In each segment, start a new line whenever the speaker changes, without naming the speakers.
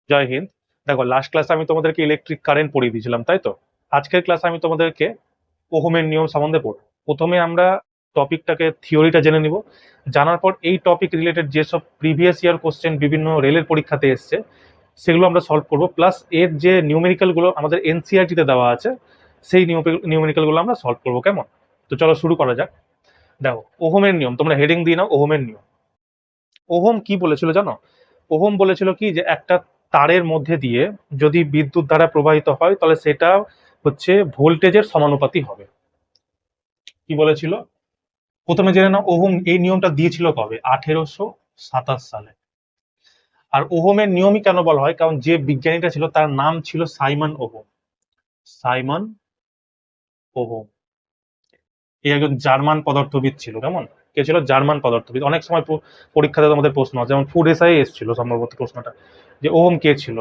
জয় হিন্দ। দেখো, লাস্ট ক্লাসে আমি তোমাদেরকে ইলেকট্রিক কারেন্ট পড়িয়ে দিয়েছিলাম, তাই তো? আজকের ক্লাসে আমি তোমাদেরকে ওহমের নিয়ম সম্বন্ধে পড়বো। প্রথমে আমরা টপিকটাকে, থিওরিটা জেনে নিব। জানার পর এই টপিক রিলেটেড যেসব প্রিভিয়াস ইয়ার কোশ্চেন বিভিন্ন রেলের পরীক্ষাতে এসছে সেগুলো আমরা সলভ করব, প্লাস এর যে নিউমেরিক্যাল গুলো আমাদের এনসিআরটি তে দেওয়া আছে সেই নিউমেরিক্যাল গুলো আমরা সলভ করবো। কেমন? তো চলো শুরু করা যাক। দেখো, ওহমের নিয়ম তোমরা হেডিং দিয়ে নাও, ওহমের নিয়ম। ওহম কি বলেছিল জানো? ওহম বলেছিল কি, যে একটা তারের মধ্যে দিয়ে যদি বিদ্যুৎ ধারা প্রবাহিত হয় তাহলে সেটা হচ্ছে ভোল্টেজের সমানুপাতি হবে। কি বলেছিল? প্রথমে জেনে নাও, ওহম এই নিয়মটা দিয়েছিল কবে? 1827 সালে। আর ওহমের নিয়মই কেন বলা হয়, কারণ যে বিজ্ঞানীটা ছিল তার নাম ছিল সাইমন ওহম। সাইমন ওহম এই একজন জার্মান পদার্থবিদ ছিল। কেমন? কে ছিল? জার্মান পদার্থবিদ। অনেক সময় পরীক্ষাতে তোমাদের প্রশ্ন আছে, যেমন ফুড এসআই এসেছিল সম্ভবত প্রশ্নটা, যে ওহম কে ছিল।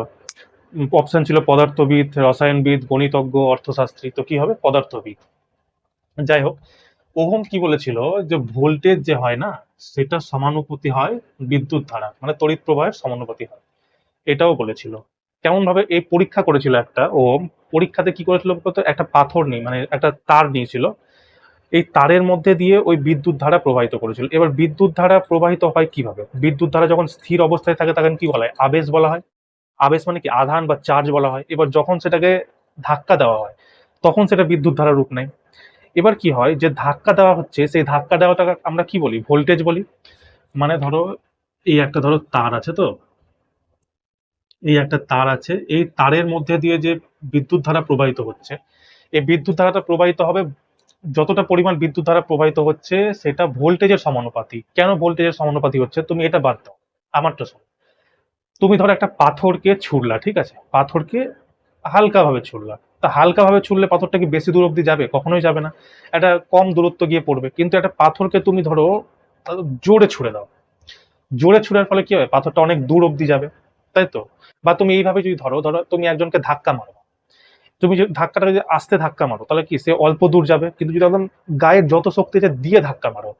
অপশন ছিল পদার্থবিদ, রসায়নবিদ, গণিতজ্ঞ, অর্থশাস্ত্রী। তো কি হবে? পদার্থবিদ। যাই হোক, ওহম কি বলেছিল, যে ভোল্টেজ যে হয় না, সেটা সমানুপাতি হয় বিদ্যুৎ ধারা, মানে তড়িৎ প্রবাহের সমানুপাতি হয়। এটাও বলেছিল। কেমন ভাবে এই পরীক্ষা করেছিল একটা ওহম? পরীক্ষাতে কি করেছিল বলতো, একটা পাথর নিয়ে, মানে একটা তার নিয়েছিল, এই তারের মধ্যে দিয়ে ওই বিদ্যুৎ ধারা প্রবাহিত করেছিল। এবার বিদ্যুৎ ধারা প্রবাহিত হয় কিভাবে? বিদ্যুৎ ধারা যখন স্থির অবস্থায় থাকে তখন কি বলা হয়? আবেশ বলা হয়। আবেশ মানে কি? আধান বা চার্জ বলা হয়। এবার যখন সেটাকে ধাক্কা দেওয়া হয় তখন সেটা বিদ্যুৎ ধারা রূপ নেয়। এবার কি হয়, যে ধাক্কা দেওয়া হচ্ছে, সেই ধাক্কা দেওয়াটাকে আমরা কি বলি? ভোল্টেজ বলি। মানে ধরো, এই একটা ধরো তার আছে, তো এই একটা তার আছে, এই তারের মধ্যে দিয়ে যে বিদ্যুৎ ধারা প্রবাহিত হচ্ছে, এই বিদ্যুৎ ধারাটা প্রবাহিত হবে, যতটা পরিমাণ বিদ্যুৎ ধারা প্রবাহিত হচ্ছে সেটা ভোল্টেজের সমানুপাতি। কেন ভোল্টেজের সমানুপাতি হচ্ছে তুমি এটা বাদ দাও, আমারটা শোনো। তুমি ধরো একটা পাথরকে ছুড়লা, ঠিক আছে? পাথরকে হালকা ভাবে ছুড়লা। তা হালকা ভাবে ছুড়লে পাথরটা কি বেশি দূর অব্দি যাবে? কখনোই যাবে না। একটা কম দূরত্ব গিয়ে পড়বে। কিন্তু একটা পাথরকে তুমি ধরো জোরে ছুড়ে দাও, জোরে ছুড়ার ফলে কি হবে? পাথরটা অনেক দূর অব্দি যাবে, তাই তো? বা তুমি এইভাবে যদি ধরো, ধরো তুমি একজনকে ধাক্কা মারো, তুমি যদি ধাক্কাটা যদি আস্তে ধাক্কা মারো তাহলে কি সে অল্প দূর যাবে, কিন্তু যদি একদম গায়ের যত শক্তি আছে দিয়ে ধাক্কা মারো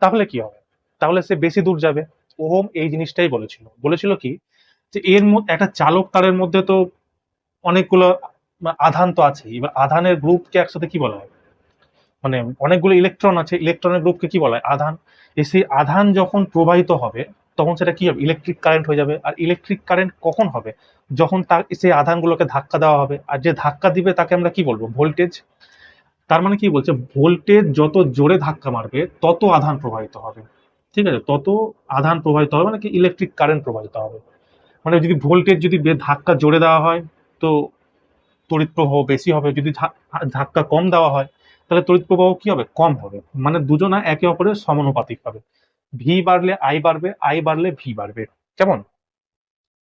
তাহলে কি হবে? তাহলে সে বেশি দূর যাবে। ওহম এই জিনিসটাই বলেছিল। বলেছিল কি, যে এর মধ্যে একটা চালক তারের মধ্যে তো অনেকগুলো আধান তো আছে। এবার আধানের গ্রুপকে একসাথে কি বলা হয়? মানে অনেকগুলো ইলেকট্রন আছে, ইলেকট্রনের গ্রুপকে কি বলা হয়? আধান। সেই আধান যখন প্রবাহিত হবে তখন সেটা কি হবে? ইলেকট্রিক কারেন্ট হয়ে যাবে। আর ইলেকট্রিক কারেন্ট কখন হবে? যখন তার সেই আধানগুলোকে ধাক্কা দেওয়া হবে, আর যে ধাক্কা দিবে তাকে আমরা কি বলবো? ভোল্টেজ। তার মানে কি বলছে, ভোল্টেজ যত জোরে ধাক্কা মারবে তত আধান প্রবাহিত হবে। ঠিক আছে? তত আধান প্রবাহিত হবে, মানে কি ইলেকট্রিক কারেন্ট প্রবাহিত হবে। মানে যদি ভোল্টেজ যদি ধাক্কা জোরে দেওয়া হয় তো তড়িৎ প্রবাহ বেশি হবে, যদি ধাক্কা কম দেওয়া হয় তাহলে তড়িৎ প্রবাহ কি হবে? কম হবে। মানে দুজনা একে অপরের সমানুপাতিক হবে। ভি বাড়লে আই বাড়বে, আই বাড়লে ভি বাড়বে। কেমন?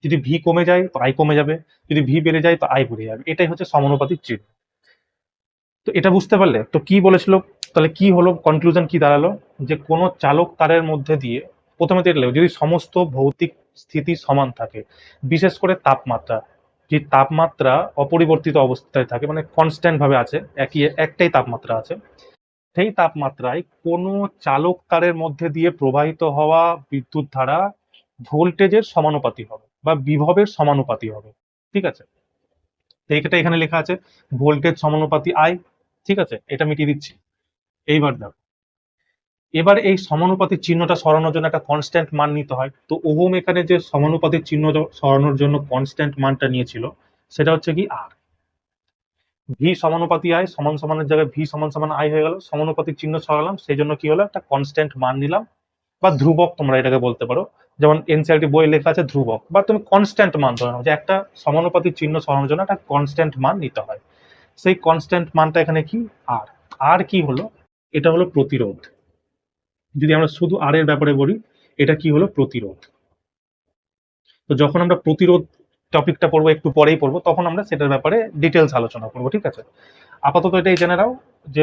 যদি ভি কমে যায় তো আই কমে যাবে, যদি ভি বেড়ে যায় তো আই বেড়ে যাবে। এটাই হচ্ছে সমানুপাতিক চিহ্ন। তো এটা বুঝতে পারলে তো কি বলেছিল? তাহলে কি হলো, কনক্লুশন কি দাঁড়ালো? যে কোনো চালক তারের মধ্যে দিয়ে, প্রথমে দেখলে যদি সমস্ত ভৌতিক স্থিতি সমান থাকে, বিশেষ করে তাপমাত্রা, যে তাপমাত্রা অপরিবর্তিত অবস্থায় থাকে, মানে কনস্ট্যান্ট ভাবে আছে, একটাই তাপমাত্রা আছে, সেই তাপমাত্রায় কোনো চালক তারের মধ্যে দিয়ে প্রবাহিত হওয়া বিদ্যুৎ ধারা ভোল্টেজের সমানুপাতি হবে বা বিভবের সমানুপাতি হবে। ঠিক আছে? তো এইটা এখানে লেখা আছে, ভোল্টেজ সমানুপাতি আই। ঠিক আছে, এটা মিটিয়ে দিচ্ছি। এইবার দেখো, এবার এই সমানুপাতিক চিহ্নটা সরানোর জন্য একটা কনস্ট্যান্ট মান নিতে হয়। তো ওহম এখানে যে সমানুপাতিক চিহ্ন সরানোর জন্য কনস্ট্যান্ট মানটা নিয়েছিল সেটা হচ্ছে কি আর। ভি সমানুপাতি আই সমান সমানের জায়গায় ভি সমান সমান আই হয়ে গেল। সমানুপাতিক চিহ্ন সরালাম, সেই জন্য কি হলো, একটা কনস্ট্যান্ট মান নিলাম, বা ধ্রুবক তোমরা এটাকে বলতে পারো। যেমন এনসিআরটি বই লেখা আছে ধ্রুবক, বা তুমি কনস্ট্যান্ট মান ধরে নাও, যে একটা সমানুপাতিক চিহ্ন সরানোর জন্য একটা কনস্ট্যান্ট মান নিতে হয়। সেই কনস্ট্যান্ট মানটা এখানে কি? আর। আর কি হলো? এটা হলো প্রতিরোধ। যদি আমরা শুধু আর এর ব্যাপারে বলি, এটা কি হলো? প্রতিরোধ। তো যখন আমরা প্রতিরোধ টপিকটা পড়বো, একটু পরেই পড়বো, তখন আমরা সেটার ব্যাপারে ডিটেলস আলোচনা করবো। ঠিক আছে? আপাতত এটাই জেনে নাও যে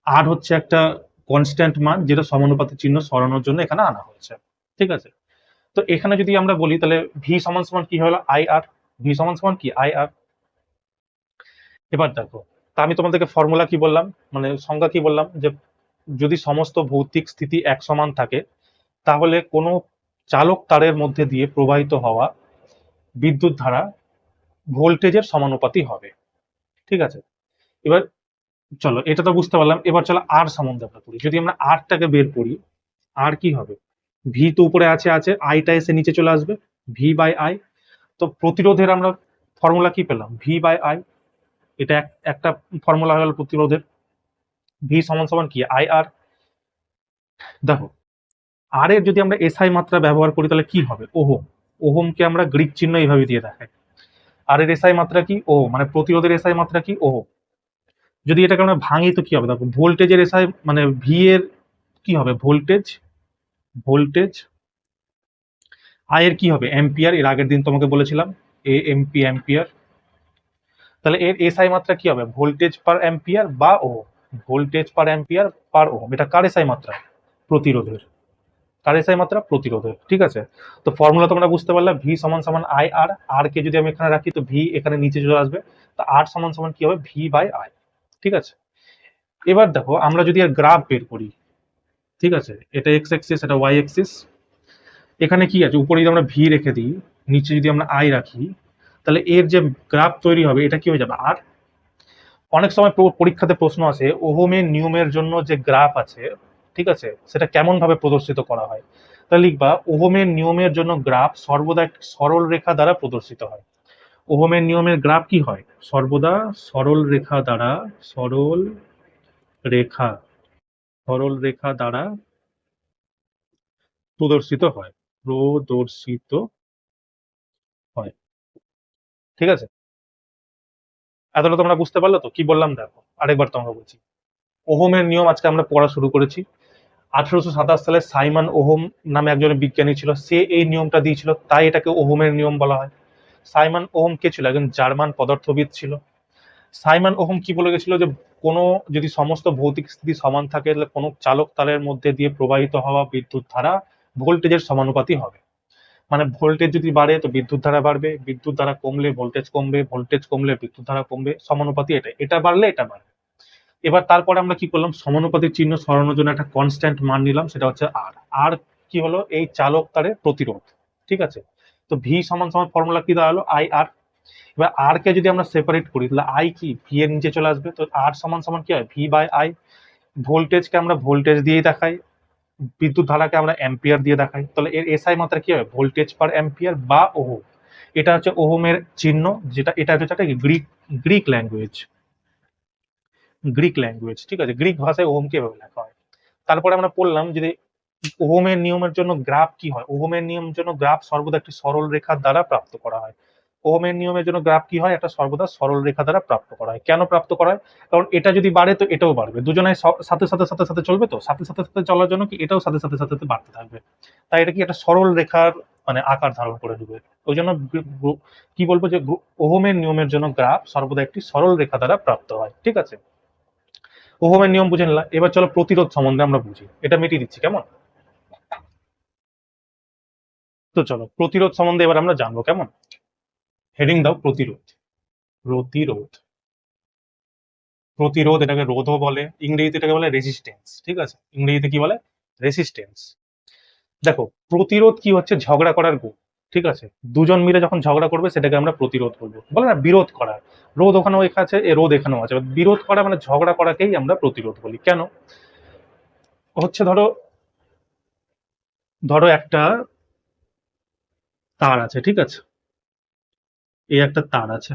আর হচ্ছে একটা কনস্ট্যান্ট মান, যেটা সমানুপাতিক চিহ্ন সরানোর জন্য এখানে আনা হয়েছে। ঠিক আছে? তো এখানে যদি আমরা বলি তাহলে ভি সমান সমান কি হলো? I R. ভি সমান সমান কি? আই আর। এবার দেখো, তা আমি তোমাদেরকে ফর্মুলা কি বললাম, মানে সংজ্ঞা কি বললাম, যে যদি সমস্ত ভৌতিক স্থিতি এক সমান থাকে তাহলে কোনো চালক তারের মধ্যে দিয়ে প্রবাহিত হওয়া বিদ্যুৎ ধারা ভোল্টেজের সমানুপাতি হবে। ঠিক আছে, এবার চলো এটা তো বুঝতে পারলাম, এবার চলো আর সম্বন্ধে আমরা করি। যদি আমরা আরটাকে বের করি, আর কি হবে, ভি তো উপরে আছে আছে, আইটা এসে নিচে চলে আসবে, ভি বাই আই। তো প্রতিরোধের আমরা ফর্মুলা কি পেলাম, ভি বাই আই। এটা একটা ফর্মুলা হয়ে গেল প্রতিরোধের। ভি সমান সমান কি, আই আর। দেখো আর এর যদি আমরা এসআই মাত্রা ব্যবহার করি তাহলে কি হবে, ওহম। ওহমকে আমরা গ্রিক চিহ্ন এইভাবে দিয়ে দেখাই। আর এর এসআই মাত্রা কি, ও মানে প্রতিরোধের এসআই মাত্রা কি, ওহম। যদি এটাকে আমরা ভাঙি তো কি হবে, দেখো ভোল্টেজের এসআই মানে ভি এর কি হবে, ভোল্টেজ, ভোল্টেজ। আই এর কি হবে, অ্যাম্পিয়ার, এর আগের দিন তোমাকে বলেছিলাম এ এমপি অ্যাম্পিয়ার। তাহলে এর এসআই মাত্রা কি হবে, ভোল্টেজ পার অ্যাম্পিয়ার বা ওহম। ভোল্টেজ পার অ্যাম্পিয়ার পার ওহম, এটা কার এসআই মাত্রা, প্রতিরোধের। কার এসআই মাত্রা, প্রতিরোধের। ঠিক আছে, তো ফর্মুলা তোমরা বুঝতে পারলে, ভি সমান সমান আই আর। আর কে যদি আমি এখানে রাখি তো ভি এখানে নিচে চলে আসবে, তো আর সমান সমান কি হবে, ভি বাই আই। ঠিক আছে, এবার দেখো আমরা যদি এর গ্রাফ বের করি, ঠিক আছে, এটা এক্স এক্সিস, এটা ওয়াই এক্সিস। এখানে কি আছে, উপরে যদি আমরা ভি রেখে দিই, নিচে যদি আমরা আই রাখি, তাহলে এর যে গ্রাফ তৈরি হবে এটা কি হয়ে যাবে, আর। অনেক সময় পরীক্ষাতে প্রশ্ন আসে ওহমের নিয়মের জন্য যে গ্রাফ আছে, ঠিক আছে, সেটা কেমন ভাবে প্রদর্শিত করা হয়। তাহলে লিখবা ওহমের নিয়মের জন্য গ্রাফ সর্বদা একটি সরল রেখা দ্বারা প্রদর্শিত হয়। ওহমের নিয়মের গ্রাফ কি হয়, সর্বদা সরল রেখা দ্বারা, সরল রেখা, সরল রেখা দ্বারা প্রদর্শিত হয়, প্রদর্শিত হয়। ঠিক আছে, এতটা তোমরা বুঝতে পারলো তো কি বললাম, দেখো আরেকবার তোমাকে বলছি। ওহমের নিয়ম আজকে আমরা পড়া শুরু করেছি। 1827 সালে সাইমন ওহম নামে একজন বিজ্ঞানী ছিল, সে এই নিয়মটা দিয়েছিল, তাই এটাকে ওহমের নিয়ম বলা হয়। সাইমন ওহম কে ছিল, একজন জার্মান পদার্থবিদ ছিল। সাইমন ওহম কি বলে গেছিল যে কোনো যদি সমস্ত ভৌতিক স্থিতি সমান থাকে তাহলে কোনো চালক তারের মধ্যে দিয়ে প্রবাহিত হওয়া বিদ্যুৎ ধারা ভোল্টেজের সমানুপাতি হবে। মানে ভোল্টেজ যদি বাড়ে তো বিদ্যুৎ ধারা বাড়বে, বিদ্যুৎ ধারা কমলে ভোল্টেজ কমবে, ভোল্টেজ কমলে বিদ্যুৎ ধারা কমবে, সমানুপাতি এটাই, এটা বাড়লে এটা বাড়বে। এবার তারপরে আমরা কি করলাম, সমানুপাতিক চিহ্ন সরানোর জন্য একটা কনস্ট্যান্ট মান নিলাম, সেটা হচ্ছে আর। আর কি হলো, এই চালক তারের প্রতিরোধ। ঠিক আছে, তো ভি সমান সমান ফর্মুলা কি দাঁড়ালো, আই আর। এবার আর কে যদি আমরা সেপারেট করি তাহলে আই কি ভি এর নিচে চলে আসবে, তো আর সমান সমান কি হয়, ভি বাই আই। ভোল্টেজকে আমরা ভোল্টেজ দিয়েই দেখাই, বিদ্যুৎ ধারাকে আমরা অ্যাম্পিয়ার দিয়ে দেখাই, তাহলে এর এসআই মাত্রা কি হবে, ভোল্টেজ পার অ্যাম্পিয়ার বা ওহম। এটা হচ্ছে ওহমের চিহ্ন, যেটা এটা হচ্ছে একটা Greek, Greek language, Greek language. ঠিক আছে, গ্রিক ভাষায় ওহমকে এভাবে লেখা হয়। তারপরে আমরা পড়লাম যে ওহমের নিয়মের জন্য গ্রাফ কি হয়, ওহমের নিয়মের জন্য গ্রাফ সর্বদা একটি সরল রেখার দ্বারা প্রাপ্ত করা হয়। ওহমের নিয়মের জন্য গ্রাফ কি হয়, একটা সর্বদা সরল রেখা দ্বারা প্রাপ্ত করা হয়। কেন প্রাপ্ত করা হয়, কারণ এটা যদি বাড়ে তো এটাও বাড়বে, দুজনের সাথে সাথে সাথে সাথে চলবে, তো সাথে সাথে সাথে চলার জন্য কি এটাও সাথে সাথে সাথে সাথে বাড়তে থাকবে। তাই এটা কি একটা সরল রেখার মানে আকার ধারণ করে দেবে। ওই জন্য কি বলবো যে ওহমের নিয়মের জন্য গ্রাফ সর্বদা একটি সরল রেখা দ্বারা প্রাপ্ত হয়। ঠিক আছে, ওহমের নিয়ম বুঝে নিলাম, এবার চলো প্রতিরোধ সম্বন্ধে আমরা বুঝি, এটা মিটিয়ে দিচ্ছি কেমন। তো চলো প্রতিরোধ সম্বন্ধে এবার আমরা জানবো কেমন। হেডিং দাও প্রতিরোধ। প্রতিরোধ, প্রতিরোধ এটাকে রোধও বলে, ইংরেজিতে এটাকে বলে রেজিস্ট্যান্স। ঠিক আছে, ইংরেজিতে কি বলে, রেজিস্ট্যান্স। দেখো প্রতিরোধ কি হচ্ছে, ঝগড়া করার গুণ। ঠিক আছে, দুজন মিলে যখন ঝগড়া করবে সেটাকে আমরা প্রতিরোধ বলবো, বলে না বিরোধ করা। রোধ ওখানেও আছে, এ রোধ এখানেও আছে, বিরোধ করা মানে ঝগড়া করাকেই আমরা প্রতিরোধ বলি। কেন হচ্ছে, ধরো ধরো একটা তার আছে, ঠিক আছে, এই একটা তার আছে,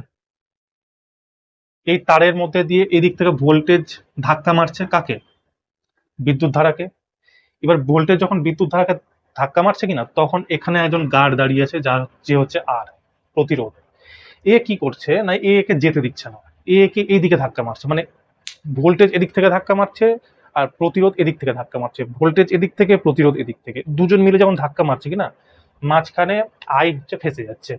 এই তারের মধ্যে দিয়ে এদিক থেকে ভোল্টেজ ধাক্কা মারছে কাকে, বিদ্যুৎ ধারাকে। এবার ভোল্টেজ যখন বিদ্যুৎ ধারাকে ধাক্কা মারছে কিনা, তখন এখানে একজন গার্ড দাঁড়িয়ে আছে, যার যে হচ্ছে আর, প্রতিরোধ। এ কি করছে না, এ একে যেতে দিচ্ছে না, এ একে এইদিকে ধাক্কা মারছে, মানে ভোল্টেজ এদিক থেকে ধাক্কা মারছে আর প্রতিরোধ এদিক থেকে ধাক্কা মারছে, ভোল্টেজ এদিক থেকে প্রতিরোধ এদিক থেকে, দুজন মিলে যখন ধাক্কা মারছে কিনা, মাঝখানে আই হচ্ছে ফেসে যাচ্ছে।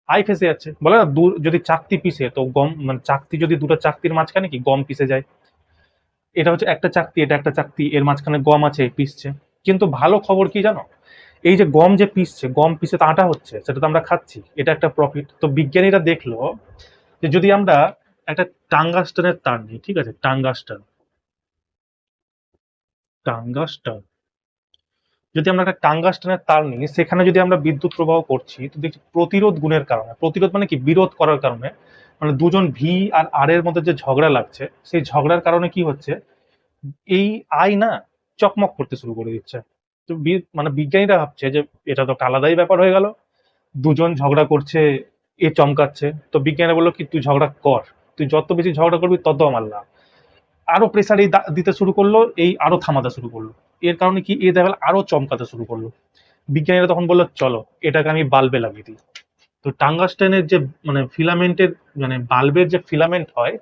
আই ফেসে যাচ্ছে, বলে না যদি চাকতি পিসে তো গম, মানে চাকতি যদি দুটো চাকতির মাঝখানে কি গম পিসে যায়। এটা হচ্ছে একটা চাকতি, এটা একটা চাকতি, এর মাঝখানে গম আছে, পিসছে। কিন্তু ভালো খবর কি জানো, এই যে গম যে পিসছে, গম পিসে তো আটা হচ্ছে, সেটা তো আমরা খাচ্ছি, এটা একটা প্রফিট। তো বিজ্ঞানীরা দেখলো যে যদি আমরা একটা টাঙ্গাস্টানের তার নিই, ঠিক আছে, টাঙ্গাস্টান, টাঙ্গাস্টান, যদি আমরা একটা টাঙ্গাস্টানের তার নিই, সেখানে যদি আমরা বিদ্যুৎ প্রবাহ করছি, তো দেখছি প্রতিরোধ গুণের কারণে, প্রতিরোধ মানে কি, বিরোধ করার কারণে, মানে দুজন ভি আর আর এর মধ্যে যে ঝগড়া লাগছে, সেই ঝগড়ার কারণে কি হচ্ছে, এই আই না চকমক করতে শুরু করে দিচ্ছে। তো মানে বিজ্ঞানীরা ভাবছে যে এটা তো একটা আলাদাই ব্যাপার হয়ে গেল, দুজন ঝগড়া করছে, এ চমকাচ্ছে। তো বিজ্ঞানীরা বললো কি, তুই ঝগড়া কর, তুই যত বেশি ঝগড়া করবি তত আমার লাভ। আরো প্রেসার এই দিতে শুরু করলো, এই আরো থামাতে শুরু করলো। এর কারণে কি, এ দেখা গেল আরো চমকাতে শুরু করলো। বিজ্ঞানীরা তখন বললো চলো এটাকে আমি বাল্বে লাগিয়ে দিই। তো টাঙ্গাস্টেনের যে মানে ফিলামেন্টের, মানে বাল্বের যে ফিলামেন্ট হয়,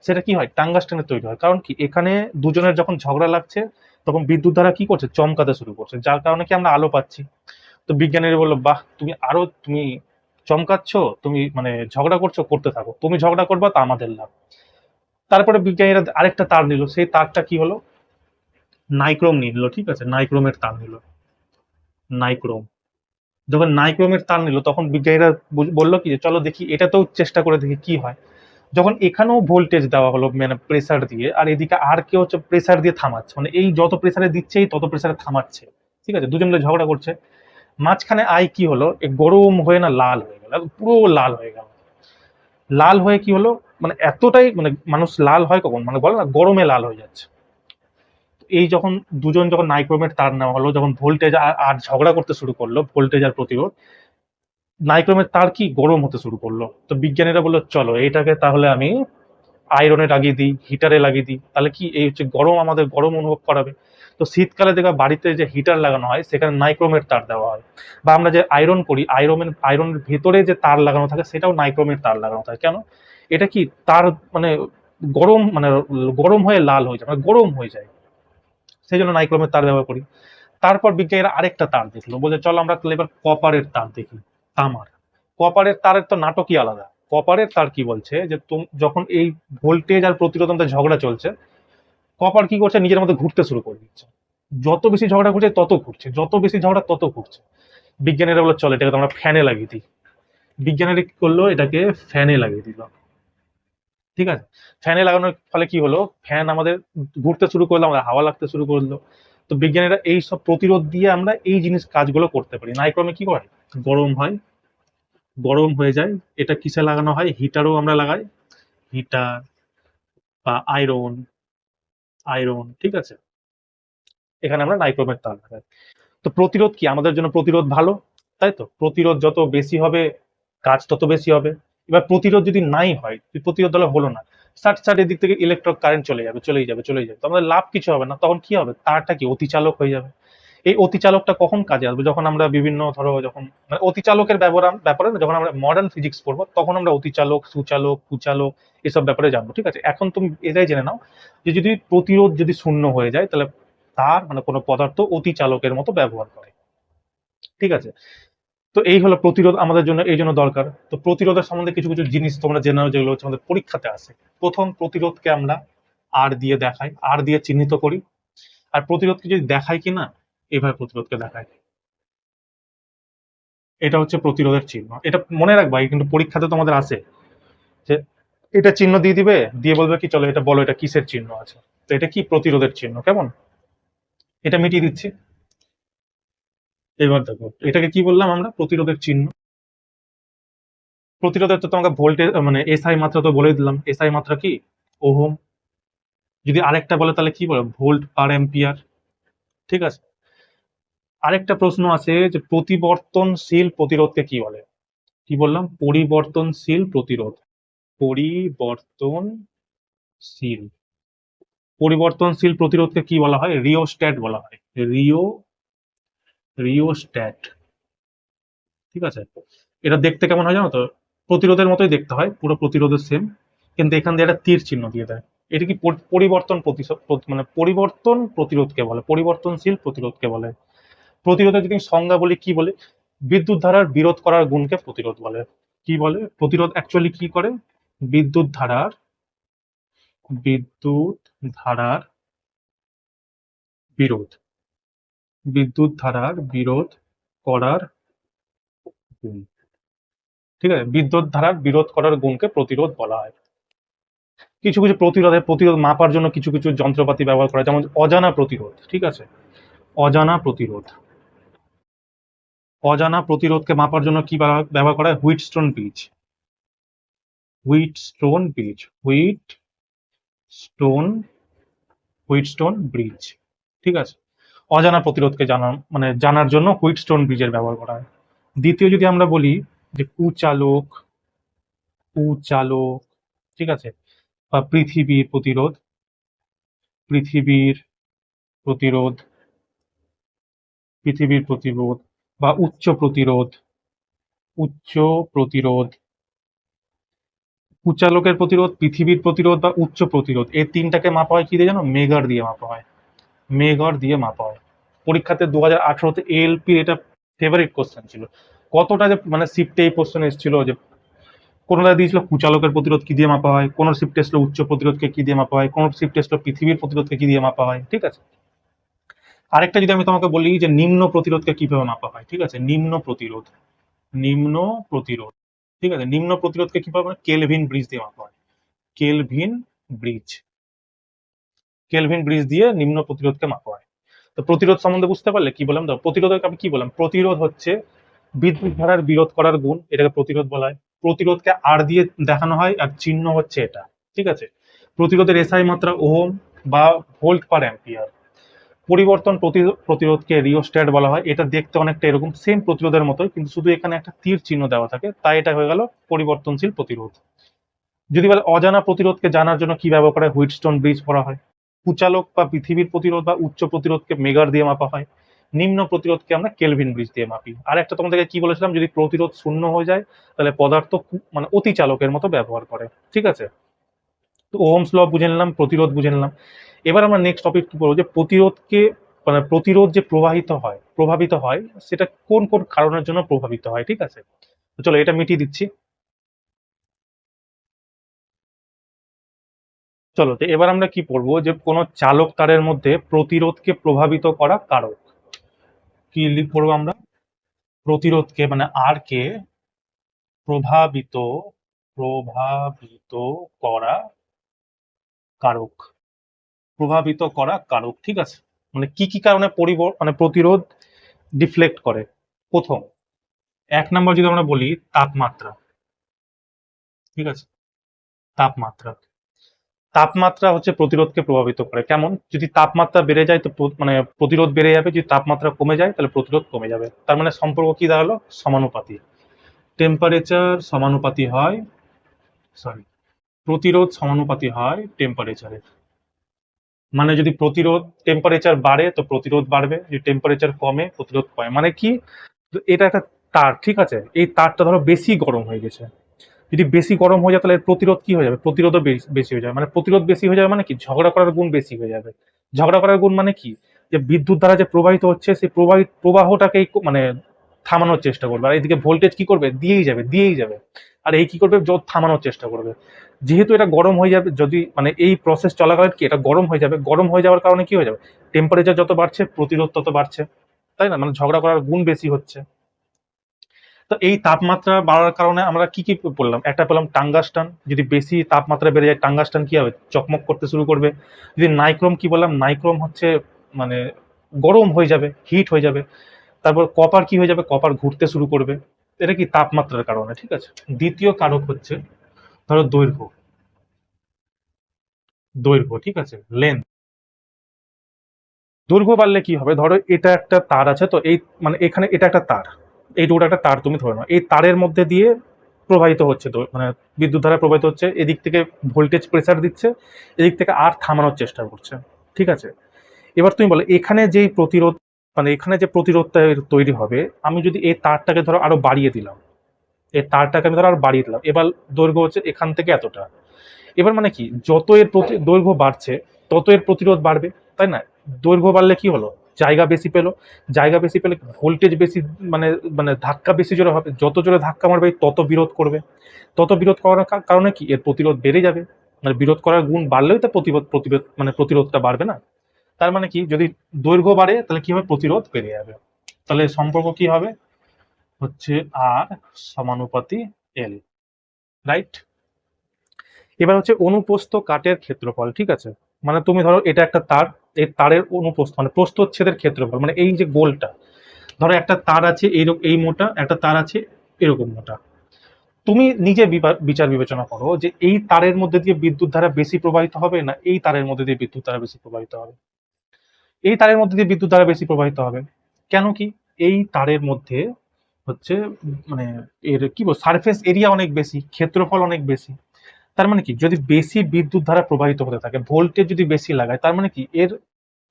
সেটা কি হয়, টাঙ্গাস্টেনের তৈরি হয়। কারণ কি, এখানে দুজনের যখন ঝগড়া লাগছে, তখন বিদ্যুৎ ধারা কি করছে, চমকাতে শুরু করছে, যার কারণে কি আমরা আলো পাচ্ছি। তো বিজ্ঞানীরা বললো, বাহ, তুমি চমকাচ্ছ, তুমি মানে ঝগড়া করছো, করতে থাকো, তুমি ঝগড়া করবা তা আমাদের লাভ। তারপরে বিজ্ঞানীরা আরেকটা তার নিল, সেই তারটা কি হলো, নাইক্রোম নিল। ঠিক আছে, নাইক্রোমের তার নিল, নাইক্রোম। যখন নাইক্রোমের তার নিল, তখন বিজ্ঞানীরা বললো কি, যে চলো দেখি এটাতেও চেষ্টা করে দেখি কি হয়। যখন এখানেও ভোল্টেজ দেওয়া হলো, মানে প্রেসার দিয়ে, আর এদিকে আর কেউ হচ্ছে প্রেসার দিয়ে থামাচ্ছে, মানে এই যত প্রেসারে দিচ্ছে এই তত প্রেসারে থামাচ্ছে। ঠিক আছে, দুজন মিলে ঝগড়া করছে। মাঝখানে আই কি হলো, গরম হয়ে না লাল হয়ে গেল, পুরো লাল হয়ে গেল। লাল হয়ে কি হলো, মানে এতটাই, মানে মানুষ লাল হয় কখন, মানে বলে না গরমে লাল হয়ে যাচ্ছে। এই যখন দুজন যখন নাইক্রোমের তার নেওয়া হলো, যখন ভোল্টেজ আর ঝগড়া করতে শুরু করলো, ভোল্টেজ আর প্রতিরোধ, নাইক্রোমের তার কি গরম হতে শুরু করলো। তো বিজ্ঞানীরা বললো চলো এইটাকে তাহলে আমি আয়রনে লাগিয়ে দিই, হিটারে লাগিয়ে দিই, তাহলে কি এই হচ্ছে গরম, আমাদের গরম অনুভব করাবে। তো শীতকালে দেখবা বাড়িতে যে হিটার লাগানো হয়, সেখানে নাইক্রোমের তার দেওয়া হয়। বা আমরা যে আয়রন করি, আয়রনের ভেতরে যে তার লাগানো থাকে, সেটাও নাইক্রোমের তার লাগানো থাকে। কেন, এটা কি তার মানে গরম, মানে গরম হয়ে লাল হয়ে যায়, মানে গরম হয়ে যায়, সেই জন্য নাইক্রোমের তার ব্যবহার করি। তারপর বিজ্ঞানীরা আরেকটা তার দেখলো, বলছে চলো আমরা তাহলে এবার কপারের তার দেখি, তামার। কপারের তারের তো নাটকই আলাদা। কপারের তার কি বলছে, যে যখন এই ভোল্টেজ আর প্রতিরোধ মধ্যে ঝগড়া চলছে, কপার কি করছে, নিজের মধ্যে ঘুরতে শুরু করে দিচ্ছে। যত বেশি ঝগড়া ঘুরছে তত ঘুরছে, যত বেশি ঝগড়া তত ঘুরছে। বিজ্ঞানীরা বললো চলো এটাকে তো আমরা ফ্যানে লাগিয়ে দিই। বিজ্ঞানীরা কি করলো, এটাকে ফ্যানে লাগিয়ে দিল। ঠিক আছে, ফ্যানে লাগানোর ফলে কি হলো, ফ্যান আমাদের ঘুরতে শুরু করলো, আমাদের হাওয়া লাগতে শুরু করলো। তো বিজ্ঞানীরা এই সব প্রতিরোধ দিয়ে আমরা এই জিনিস কাজগুলো করতে পারি। নাইক্রমে কি করে, গরম হয়, গরম হয়ে যায়। এটা কিসে লাগানো হয়, হিটারও আমরা লাগাই, হিটার বা আয়রন, আয়রন। ঠিক আছে, এখানে আমরা নাইক্রোমের তার লাগাই। তো প্রতিরোধ কি, আমাদের জন্য প্রতিরোধ ভালো, তাই তো, প্রতিরোধ যত বেশি হবে কাজ তত বেশি হবে। এবার প্রতিরোধ যদি নাই হয়, প্রতিরোধ দলে হলো না, ষাট ষাট এদিক থেকে ইলেকট্রিক কারেন্ট চলে যাবে, চলেই যাবে, চলেই যাবে, তো আমাদের লাভ কিছু হবে না। তখন কি হবে, তারটা কি অতিচালক হয়ে যাবে। এই অতিচালকটা কখন কাজে আসবে, যখন আমরা বিভিন্ন ধরো, যখন মানে অতিচালকের ব্যাপারে না, যখন আমরা মডার্ন ফিজিক্স পড়বো, তখন আমরা অতিচালক, সুচালক, কুচালক এসব ব্যাপারে জানবো। ঠিক আছে, এখন তুমি এটাই জেনে নাও যে যদি প্রতিরোধ যদি শূন্য হয়ে যায়, তাহলে তার মানে কোনো পদার্থ অতিচালকের মতো ব্যবহার করে। ঠিক আছে, তো এই হলো প্রতিরোধ আমাদের জন্য এই জন্য দরকার। তো প্রতিরোধের সম্বন্ধে কিছু কিছু জিনিস তোমরা জেনে নাও, যেগুলো হচ্ছে আমাদের পরীক্ষাতে আসে। প্রথম, প্রতিরোধকে আমরা আর দিয়ে দেখাই, আর দিয়ে চিহ্নিত করি। আর প্রতিরোধকে যদি দেখাই কিনা, এইভাবে প্রতিরোধকে দেখায়, এটা হচ্ছে প্রতিরোধের চিহ্ন। এটা মনে রাখবা, কিন্তু পরীক্ষাতে তোমাদের আসে যে এটা চিহ্ন দিয়ে দিবে, দিয়ে বলবে কি চলো এটা বলো এটা কিসের চিহ্ন আছে। তো এটা কি, প্রতিরোধের চিহ্ন। কেমন, এটা মিটিয়ে দিচ্ছি। এবার দেখো এটাকে কি বললাম আমরা, প্রতিরোধের চিহ্ন। প্রতিরোধের তো তোমাকে ভোল্টেজ মানে এসআই মাত্রা তো বলে দিলাম, এসআই মাত্রা কি, ওহম। যদি আরেকটা বলে তাহলে কি বলে, ভোল্ট পার এম্পিয়ার। ঠিক আছে, আরেকটা প্রশ্ন আছে যে পরিবর্তনশীল প্রতিরোধকে কি বলে। কি বললাম, পরিবর্তনশীল প্রতিরোধ, পরিবর্তনশীল, পরিবর্তনশীল প্রতিরোধকে কি বলা হয়, রিওস্ট্যাট বলা হয়, রিওস্ট্যাট। ঠিক আছে, এটা দেখতে কেমন হয় জানো তো, প্রতিরোধের মতোই দেখতে হয়, পুরো প্রতিরোধের সেম, কিন্তু এখান দিয়ে একটা তীর চিহ্ন দিয়ে দেয়। এটা কি পরিবর্তন মানে পরিবর্তন প্রতিরোধকে বলে, পরিবর্তনশীল প্রতিরোধকে বলে। প্রতিরোধের যদি সংজ্ঞা বলি, কি বলে, বিদ্যুৎ ধারার বিরোধ করার গুণকে প্রতিরোধ বলে। কি বলে, প্রতিরোধ অ্যাকচুয়ালি কি করে, বিদ্যুৎ ধারার, বিদ্যুৎ ধারার বিরোধ, বিদ্যুৎ ধারার বিরোধ করার গুণ। ঠিক আছে, বিদ্যুৎ ধারার বিরোধ করার গুণকে প্রতিরোধ বলা হয়। কিছু কিছু প্রতিরোধ মাপার জন্য কিছু কিছু যন্ত্রপাতি ব্যবহার করা হয়, যেমন অজানা প্রতিরোধ। ঠিক আছে, অজানা প্রতিরোধ, অজানা প্রতিরোধকে মাপার জন্য কি ব্যবহার করা হয়? Wheatstone bridge. Wheatstone bridge. Wheatstone Wheatstone bridge. ঠিক আছে, অজানা প্রতিরোধকে জানার জন্য হুইটস্টোন ব্রিজের ব্যবহার করা হয়। দ্বিতীয় যদি আমরা বলি যে কুচালক, কুচালক, ঠিক আছে, বা পৃথিবীর প্রতিরোধ, পৃথিবীর প্রতিরোধ, পৃথিবীর প্রতিরোধ বা উচ্চ প্রতিরোধ, উচ্চ প্রতিরোধ, কুচালকের প্রতিরোধ, পৃথিবীর প্রতিরোধ বা উচ্চ প্রতিরোধ, এই তিনটাকে মাপা হয় কি দিয়ে জানো? মেগার দিয়ে মাপা হয়। মেগার দিয়ে মাপা হয়। পরীক্ষাতে 2018-তে এএলপির এটা ফেভারিট কোশ্চেন ছিল। কতটা যে শিফটে এই কোশ্চেন এসেছিল যে কোনোটা দিয়েছিল কুচালকের প্রতিরোধ কি দিয়ে মাপা হয়, কোন শিফটে এসলো উচ্চ প্রতিরোধকে কি দিয়ে মাপা হয়, কোন শিফটে এসলো পৃথিবীর প্রতিরোধকে কি দিয়ে মাপা হয়। ঠিক আছে, আরেকটা যদি আমি তোমাকে বলি যে নিম্ন প্রতিরোধকে কিভাবে মাপা হয়, ঠিক আছে, নিম্ন প্রতিরোধ, নিম্ন প্রতিরোধ, ঠিক আছে, নিম্ন প্রতিরোধকে কিভাবে? কেলভিন ব্রিজ দিয়ে মাপা হয়। কেলভিন ব্রিজ, কেলভিন ব্রিজ দিয়ে নিম্ন প্রতিরোধকে মাপা হয়। তো প্রতিরোধ সম্বন্ধে বুঝতে পারলে কি বললাম? দেখো প্রতিরোধকে আমি কি বললাম, প্রতিরোধ হচ্ছে বিদ্যুৎ ধারার বিরোধ করার গুণ, এটাকে প্রতিরোধ বলা হয়। প্রতিরোধকে আর দিয়ে দেখানো হয়, আর চিহ্ন হচ্ছে এটা। ঠিক আছে, প্রতিরোধের এসআই মাত্রা ওহম বা ভোল্ট পার অ্যাম্পিয়ার। পরিবর্তন প্রতিরোধকে রিওস্ট্যাট বলা হয়। এটা দেখতে অনেকটা এরকম সেম প্রতিরোধের মতোই, কিন্তু শুধু এখানে একটা তীর চিহ্ন দেওয়া থাকে, তাই এটা হয়ে গেল পরিবর্তনশীল প্রতিরোধ। যদি বলে অজানা প্রতিরোধকে জানার জন্য কি ব্যবহার করা হয়? হুইটস্টোন ব্রিজ পড়া হয়। কুচালক বা পৃথিবীর প্রতিরোধ বা উচ্চ প্রতিরোধকে মেগার দিয়ে মাপা হয়। নিম্ন প্রতিরোধকে আমরা কেলভিন ব্রিজ দিয়ে মাপি। আর একটা তোমাদেরকে কি বলেছিলাম, যদি প্রতিরোধ শূন্য হয়ে যায় তাহলে পদার্থ অতি চালকের মতো ব্যবহার করে। ঠিক আছে, তো ওহমস ল বুঝে নিলাম, প্রতিরোধ বুঝে নিলাম। এবার আমরা নেক্সট টপিক কি বলবো, যে প্রতিরোধকে প্রতিরোধ যে প্রভাবিত হয় সেটা কোন কোন কারণের জন্য প্রভাবিত হয়। ঠিক আছে, তো চলো এটা মিটিয়ে দিচ্ছি। চলো, তো এবার আমরা কি পড়বো, যে কোনো চালক তারের মধ্যে প্রতিরোধকে প্রভাবিত করা কারক। কি পড়বো আমরা? প্রতিরোধকে আর কে প্রভাবিত প্রভাবিত করা কারক, প্রভাবিত করা কারক। ঠিক আছে, কি কি কারণে প্রতিরোধ ডিফ্লেক্ট করে? প্রথম, 1 নম্বর যদি আমরা বলি তাপমাত্রা। ঠিক আছে, তাপমাত্রা, তাপমাত্রা হচ্ছে প্রতিরোধকে প্রভাবিত করে। কেমন? যদি তাপমাত্রা বেড়ে যায় তো প্রতিরোধ বেড়ে যাবে, যদি তাপমাত্রা কমে যায় তাহলে প্রতিরোধ কমে যাবে। তার সম্পর্ক কি দাঁড়ালো? সমানুপাতি। টেম্পারেচার সমানুপাতি হয়, সরি, প্রতিরোধ সমানুপাতি হয় টেম্পারেচারের। যদি প্রতিরোধ টেম্পারেচার বাড়ে তো প্রতিরোধ বাড়বে, যদি টেম্পারেচার কমে প্রতিরোধ কমে। কি? এটা একটা তার, ঠিক আছে, এই তারটা ধরো বেশি গরম হয়ে গেছে, যদি বেশি গরম হয়ে যায় তাহলে এর প্রতিরোধ কি হয়ে যাবে? প্রতিরোধও বেশি হয়ে যাবে। প্রতিরোধ বেশি হয়ে যাবে কি? ঝগড়া করার গুণ বেশি হয়ে যাবে। ঝগড়া করার গুণ কি? যে বিদ্যুৎ দ্বারা যে প্রবাহিত হচ্ছে সেই প্রবাহটাকেই থামানোর চেষ্টা করবে, আর এইদিকে ভোল্টেজ কি করবে? দিয়েই যাবে। আর এই কি করবে? থামানোর চেষ্টা করবে। যেহেতু এটা গরম হয়ে যাবে, যদি এই প্রসেস চলাকালীন কি এটা গরম হয়ে যাবে, গরম হয়ে যাওয়ার কারণে কি হয়ে যাবে? টেম্পারেচার যত বাড়ছে প্রতিরোধ তত বাড়ছে, তাই না? ঝগড়া করার গুণ বেশি হচ্ছে। তো এই তাপমাত্রা বাড়ার কারণে আমরা কি কি বললাম? একটা পেলাম টাঙ্গাস্টান, যদি বেশি তাপমাত্রা বেড়ে যায় টাঙ্গাস্টান কি হবে? চকমক করতে শুরু করবে। যদি নাইক্রোম, কি বললাম? নাইক্রোম হচ্ছে মানে গরম হয়ে যাবে, হিট হয়ে যাবে। তারপর কপার কি হয়ে যাবে? কপার ঘুরতে শুরু করবে। এটা কি? তাপমাত্রার কারণে। ঠিক আছে, দ্বিতীয় কারক হচ্ছে ধরো দৈর্ঘ্য, দৈর্ঘ্য, ঠিক আছে, লেন্থ। দৈর্ঘ্য বাড়লে কি হবে? ধরো এটা একটা তার আছে, তো এই এখানে এটা একটা তার, এইটুকুটা একটা তার তুমি ধরে নাও, এই তারের মধ্যে দিয়ে প্রবাহিত হচ্ছে, তো বিদ্যুৎ ধারা প্রবাহিত হচ্ছে, এদিক থেকে ভোল্টেজ প্রেসার দিচ্ছে, এদিক থেকে আর থামানোর চেষ্টা করছে। ঠিক আছে, এবার তুমি বলো এখানে যেই প্রতিরোধ এখানে যে প্রতিরোধটা তৈরি হবে, আমি যদি এই তারটাকে ধরো আরো বাড়িয়ে দিলাম, এই তারটাকে আমি ধরো আরো বাড়িয়ে দিলাম, এবার দৈর্ঘ্য হচ্ছে এখান থেকে এতটা। এবার কি? যত এর দৈর্ঘ্য বাড়ছে তত এর প্রতিরোধ বাড়বে, তাই না? দৈর্ঘ্য বাড়লে কি হলো? জায়গা বেশি পেলো, জায়গা বেশি পেলে ভোল্টেজ বেশি, মানে ধাক্কা বেশি জোরে হবে, যত জোরে ধাক্কা মারবে তত বিরোধ করবে, তত বিরোধ করার কারণে কি? এর প্রতিরোধ বেড়ে যাবে। বিরোধ করার গুণ বাড়লেই তো প্রতিরোধ প্রতিরোধ প্রতিরোধটা বাড়বে না? তার কি? যদি দৈর্ঘ্য বাড়ে তাহলে কি হবে? প্রতিরোধ বেড়ে যাবে। তাহলে সম্পর্ক কি হবে? হচ্ছে আর সমানুপাতি এল, রাইট? এবার হচ্ছে অনুপ্রস্থ কাটের ক্ষেত্রফল। ঠিক আছে, তুমি ধরো এটা একটা তার, এই তারের অনুপ্রস্থ প্রস্থচ্ছেদের ক্ষেত্রফল, এই যে গোলটা, ধরো একটা তার আছে এইরকম এই মোটা, একটা তার আছে এরকম মোটা। তুমি নিজে বিচার বিবেচনা করো যে এই তারের মধ্যে দিয়ে বিদ্যুৎ ধারা বেশি প্রবাহিত হবে না এই তারের মধ্যে দিয়ে বিদ্যুৎ ধারা বেশি প্রবাহিত হবে। এই তারের মধ্যে দিয়ে বিদ্যুৎ ধারা বেশি প্রবাহিত হবে। কেন কি? এই তারের মধ্যে হচ্ছে মানে এর কি বল সারফেস এরিয়া অনেক বেশি, ক্ষেত্রফল অনেক বেশি। তার মানে কি যদি বেশি বিদ্যুৎ ধারা প্রবাহিত হতে থাকে, ভোল্টেজ যদি বেশি লাগায়, তার মানে কি এর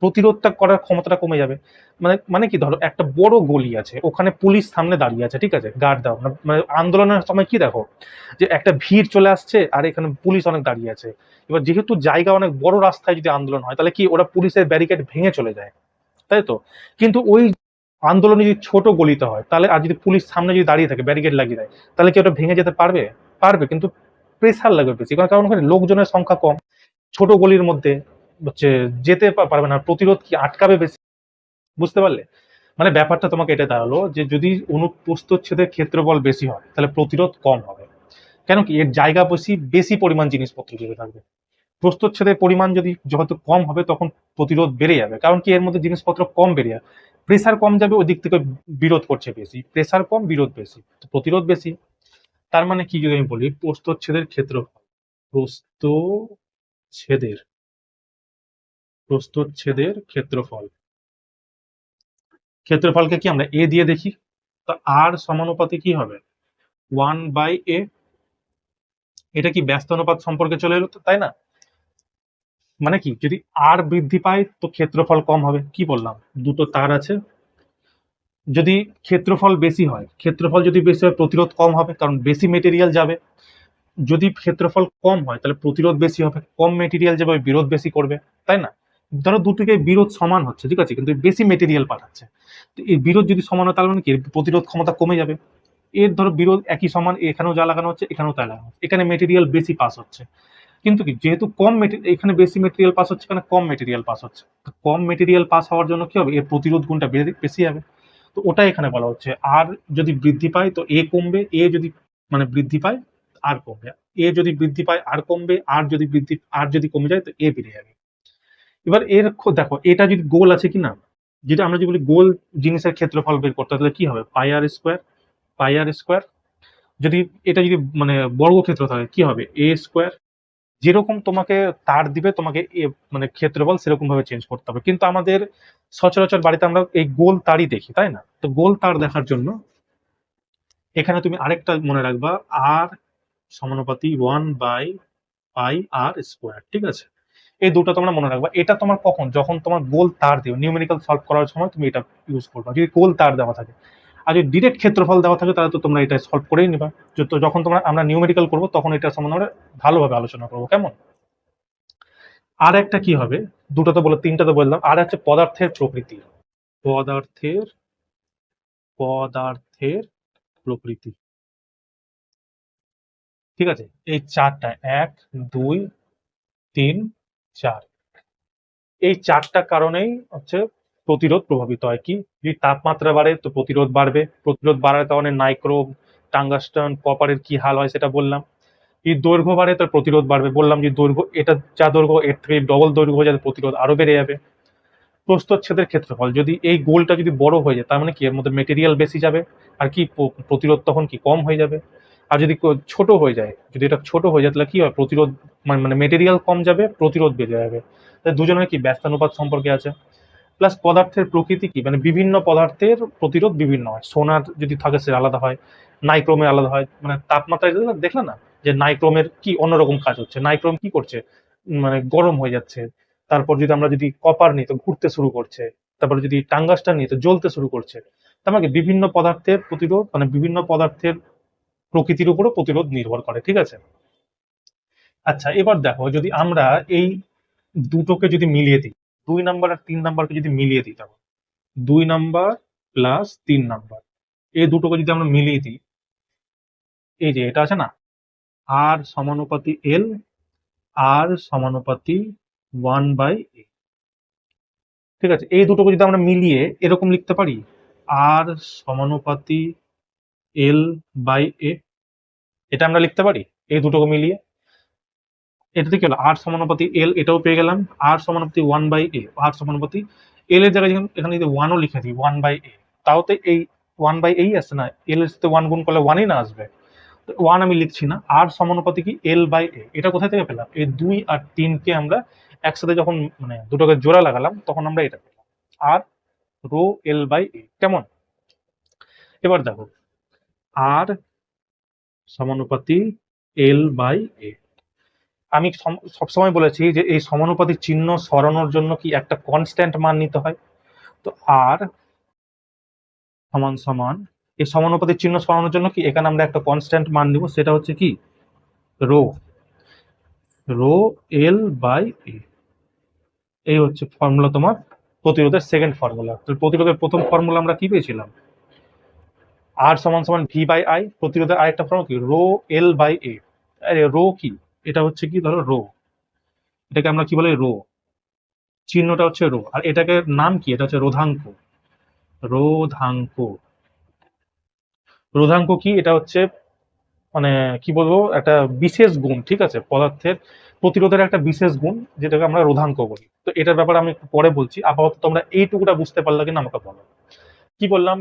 প্রতিরোধটা করার ক্ষমতাটা কমে যাবে। মানে কি ধরো একটা বড় গলি আছে, ওখানে পুলিশ সামনে দাঁড়িয়ে আছে, ঠিক আছে, গার্ড দাও মানে আন্দোলনের সময় কি দেখো যে একটা ভিড় চলে আসছে আর এখানে পুলিশ অনেক দাঁড়িয়ে আছে। এবার যেহেতু জায়গা অনেক বড়, রাস্তায় যদি আন্দোলন হয় তাহলে কি ওরা পুলিশের ব্যারিকেড ভেঙে চলে যায়, তাই তো? কিন্তু ওই আন্দোলন যদি ছোট গলিতে হয় তাহলে, আর যদি পুলিশ সামনে যদি দাঁড়িয়ে থাকে ব্যারিকেড লাগিয়ে দেয়, তাহলে কি ওটা ভেঙে যেতে পারবে? পারবে, কিন্তু প্রেসার লাগবে বেশি, কারণ ওখানে লোকজনের সংখ্যা কম, ছোট গলির মধ্যে হচ্ছে যেতে পারবে না, প্রতিরোধ কি আটকাবে বেশি। বুঝতে পারলে? মানে ব্যাপারটা তোমাকে এটা দাঁড়ালো যে যদি অনুপ্রস্থচ্ছেদের ক্ষেত্রফল বেশি হয় তাহলে প্রতিরোধ কম হবে। কেন কি? এর জায়গা বেশি, বেশি পরিমাণ জিনিসপত্র জুড়ে থাকবে। প্রস্থচ্ছেদের পরিমাণ যদি যত কম হবে তখন প্রতিরোধ বেড়ে যাবে, কারণ কি এর মধ্যে জিনিসপত্র কম বেড়ে যাবে, প্রেসার কম যাবে, ওই দিক থেকে বিরোধ করছে বেশি, প্রেসার কম বিরোধ বেশি, তো প্রতিরোধ বেশি। তার মানে কি যদি আমি বলি প্রস্থচ্ছেদের ক্ষেত্রফল, প্রস্থচ্ছেদের প্রস্থচ্ছেদের ক্ষেত্রফল, ক্ষেত্রফলকে কি আমরা এ দিয়ে দেখি, তো আর সমানুপাতে কি হবে 1/a। এটা কি ব্যস্ত অনুপাত সম্পর্কে চলে এলো তো, তাই না? মানে কি যদি আর বৃদ্ধি পায় তো ক্ষেত্রফল কম হবে, কি বললাম, দুটো তার আছে, যদি ক্ষেত্রফল বেশি হয়, ক্ষেত্রফল যদি বেশি হয় প্রতিরোধ কম হবে কারণ বেশি মেটেরিয়াল যাবে, যদি ক্ষেত্রফল কম হয় তাহলে প্রতিরোধ বেশি হবে, কম মেটেরিয়াল যাবে ওই বিরোধ বেশি করবে, তাই না? ধরো দুটিকে বিরোধ সমান হচ্ছে, ঠিক আছে, কিন্তু বেশি মেটেরিয়াল পাঠাচ্ছে, তো এই বিরোধ যদি সমান হয় তাহলে মানে কি এর প্রতিরোধ ক্ষমতা কমে যাবে। এর ধরো বিরোধ একই সমান, এখানেও যা লাগানো হচ্ছে এখানেও তাই লাগানো হচ্ছে, এখানে মেটেরিয়াল বেশি পাস হচ্ছে, কিন্তু কি যেহেতু কম এখানে বেশি মেটেরিয়াল পাস হচ্ছে, এখানে কম মেটেরিয়াল পাস হচ্ছে, তো কম মেটেরিয়াল পাস হওয়ার জন্য কি হবে, এর প্রতিরোধ গুণটা বেশি হবে। তো ওটাই এখানে বলা হচ্ছে, আর যদি বৃদ্ধি পায় তো এ কমবে, এ যদি মানে বৃদ্ধি পায় আর কমবে, এ যদি বৃদ্ধি পায় আর কমবে, আর যদি কমে যায় তো এ বেড়ে যাবে। এবার দেখো এটা যদি গোল আছে কি না, যেটা আমরা যদি বলি গোল জিনিসের ক্ষেত্রফল বের করতে হয়, তাহলে কি হবে পাই আর স্কোয়ার। যদি এটা যদি মানে বর্গক্ষেত্র থাকে কি হবে এ স্কোয়ার। যেরকম তোমাকে তার দিবে তোমাকে মানে ক্ষেত্রফল সেরকম ভাবে চেঞ্জ করতে হবে, কিন্তু আমাদের সচরাচর বাড়িতে আমরা এই গোল তারই দেখি, তাই না? তো গোল তার দেখার জন্য এখানে তুমি আরেকটা মনে রাখবা, আর সমানুপাতি 1/πr², ঠিক আছে? এই দুটো তোমরা মনে রাখবা। এটা তোমার কখন, যখন তোমার গোল তার দিও, নিউমেরিক্যাল সলভ করার সময় তুমি এটা ইউজ করবা, যদি গোল তার দেওয়া থাকে। আর যদি ডিরেক্ট ক্ষেত্রফল দেওয়া থাকে তাহলে তো তোমরা এটা সলভ করেই নিবা। তো যখন আমরা নিউমেরিক্যাল করবো তখন এটা সম্বন্ধে আমরা ভালোভাবে আলোচনা করবো, কেমন? আর একটা কি হবে, দুটো তো বলে, তিনটা তো বললাম, আর হচ্ছে পদার্থের প্রকৃতি, পদার্থের পদার্থের প্রকৃতি, ঠিক আছে? এই চারটা, 1, 2, 3, 4, এই চারটা কারণেই হচ্ছে প্রতিরোধ প্রভাবিত হয়। কি যদি তাপমাত্রা বাড়ে তো প্রতিরোধ বাড়বে, প্রতিরোধ বাড়ার কারণে নাইক্রোম, টাংস্টান, কপারের কি হাল হয় সেটা বললাম। যদি দৈর্ঘ্য বাড়ে তার প্রতিরোধ বাড়বে, বললাম যে দৈর্ঘ্য এটা যা দৈর্ঘ্য এর থেকে ডবল দৈর্ঘ্য হয়ে যাবে, প্রতিরোধ আরো বেড়ে যাবে। প্রস্থচ্ছেদের ক্ষেত্রফল, যদি এই গোলটা যদি বড় হয়ে যায় তার মানে কি এর মধ্যে মেটেরিয়াল বেশি যাবে, আর কি প্রতিরোধ তখন কি কম হয়ে যাবে। আর যদি ছোট হয়ে যায়, যদি এটা ছোট হয়ে যায় তাহলে কি হয়, প্রতিরোধ মানে মেটেরিয়াল কম যাবে, প্রতিরোধ বেড়ে যাবে। তাই দুজনের কি ব্যস্তানুপাত সম্পর্কে আছে। প্লাস পদার্থের প্রকৃতি কি, মানে বিভিন্ন পদার্থের প্রতিরোধ বিভিন্ন হয়, সোনার যদি থাকে সে আলাদা হয়, নাইক্রোমের আলাদা হয়, মানে তাপমাত্রায় দেখলে না যে নাইক্রোমের কি অন্যরকম কাজ হচ্ছে, নাইক্রোম কি করছে, মানে গরম হয়ে যাচ্ছে। তারপর যদি আমরা যদি কপার নিই তো ঘুরতে শুরু করছে, তারপর যদি টাঙ্গাস্টার নিই তো জ্বলতে শুরু করছে। তার মানে বিভিন্ন পদার্থের প্রতিরোধ মানে বিভিন্ন পদার্থের প্রকৃতির উপরও প্রতিরোধ নির্ভর করে, ঠিক আছে? আচ্ছা এবার দেখো যদি আমরা এই দুটোকে যদি মিলিয়ে দিই, 2 নাম্বার আর 3 নাম্বারকে যদি মিলিয়ে দিই, তখন 2 নাম্বার প্লাস 3 নাম্বার এই দুটোকে যদি আমরা মিলিয়ে দিই, এই যে এটা আছে না, আর সমানুপাতি এল, আর সমানুপাতি 1/a, ঠিক আছে? এই দুটোকে যদি আমরা মিলিয়ে এরকম লিখতে পারি, আর সমানুপাতি L/a, এটা আমরা লিখতে পারি এই দুটোকে মিলিয়ে। এটাতে কি হলো, আর সমানুপাতি এল এটাও পেয়ে গেলাম, আর সমানুপাতি 1/a, আর সমানুপাতি এল এর জায়গায় এখানে যদি 1ও লিখে দিই 1/a, তাওতে এই 1/এই আসছে না, এল এর সাথে 1 গুণ করলে 1ই না আসবে। 1 আমি লিখছি না, আর সমানুপাতিক কি L/A। এটা কোথা থেকে পেলাম? এই 2 আর 3 কে আমরা একসাথে যখন মানে দুটোকে জোড়া লাগালাম তখন আমরা এটা পেলাম, আর রো L/A। কেমন? এবার দেখো, আর সমানুপাতি L/A। আমি সবসময় বলেছি যে এই সমানুপাতিক চিহ্ন সরানোর জন্য কি একটা কনস্ট্যান্ট মান নিতে হয়। তো আর সমান সমান এই সমানুপাতিক চিহ্ন সরানোর জন্য কি এখানে আমরা একটা কনস্ট্যান্ট মান নিব, সেটা হচ্ছে কি রো, রো L/A। এই হচ্ছে ফর্মুলা তোমার প্রতিরোধের সেকেন্ড ফর্মুলা। তো প্রতিরোধের প্রথম ফর্মুলা আমরা কি পেয়েছিলাম? আর সমান সমান V/I। প্রতিরোধের আরেকটা ফর্মুলা কি রো L/A। আরে রো কি? এটা হচ্ছে কি, ধরো রো, এটাকে আমরা কি বলে রো, চিহ্নটা হচ্ছে রো, আর এটাকে নাম কি, এটা হচ্ছে রোধাঙ্ক। রোধাঙ্ক, রোধাঙ্ক কি? এটা হচ্ছে মানে কি বলবো, একটা বিশেষ গুণ, ঠিক আছে, পদার্থের প্রতিরোধের একটা বিশেষ গুণ, যেটাকে আমরা রোধাঙ্ক বলি। তো এটার ব্যাপারে আমি একটু পরে বলছি, আপাতত তোমরা এইটুকুটা বুঝতে পারলে কিনা আমাকে বলো। কি বললাম?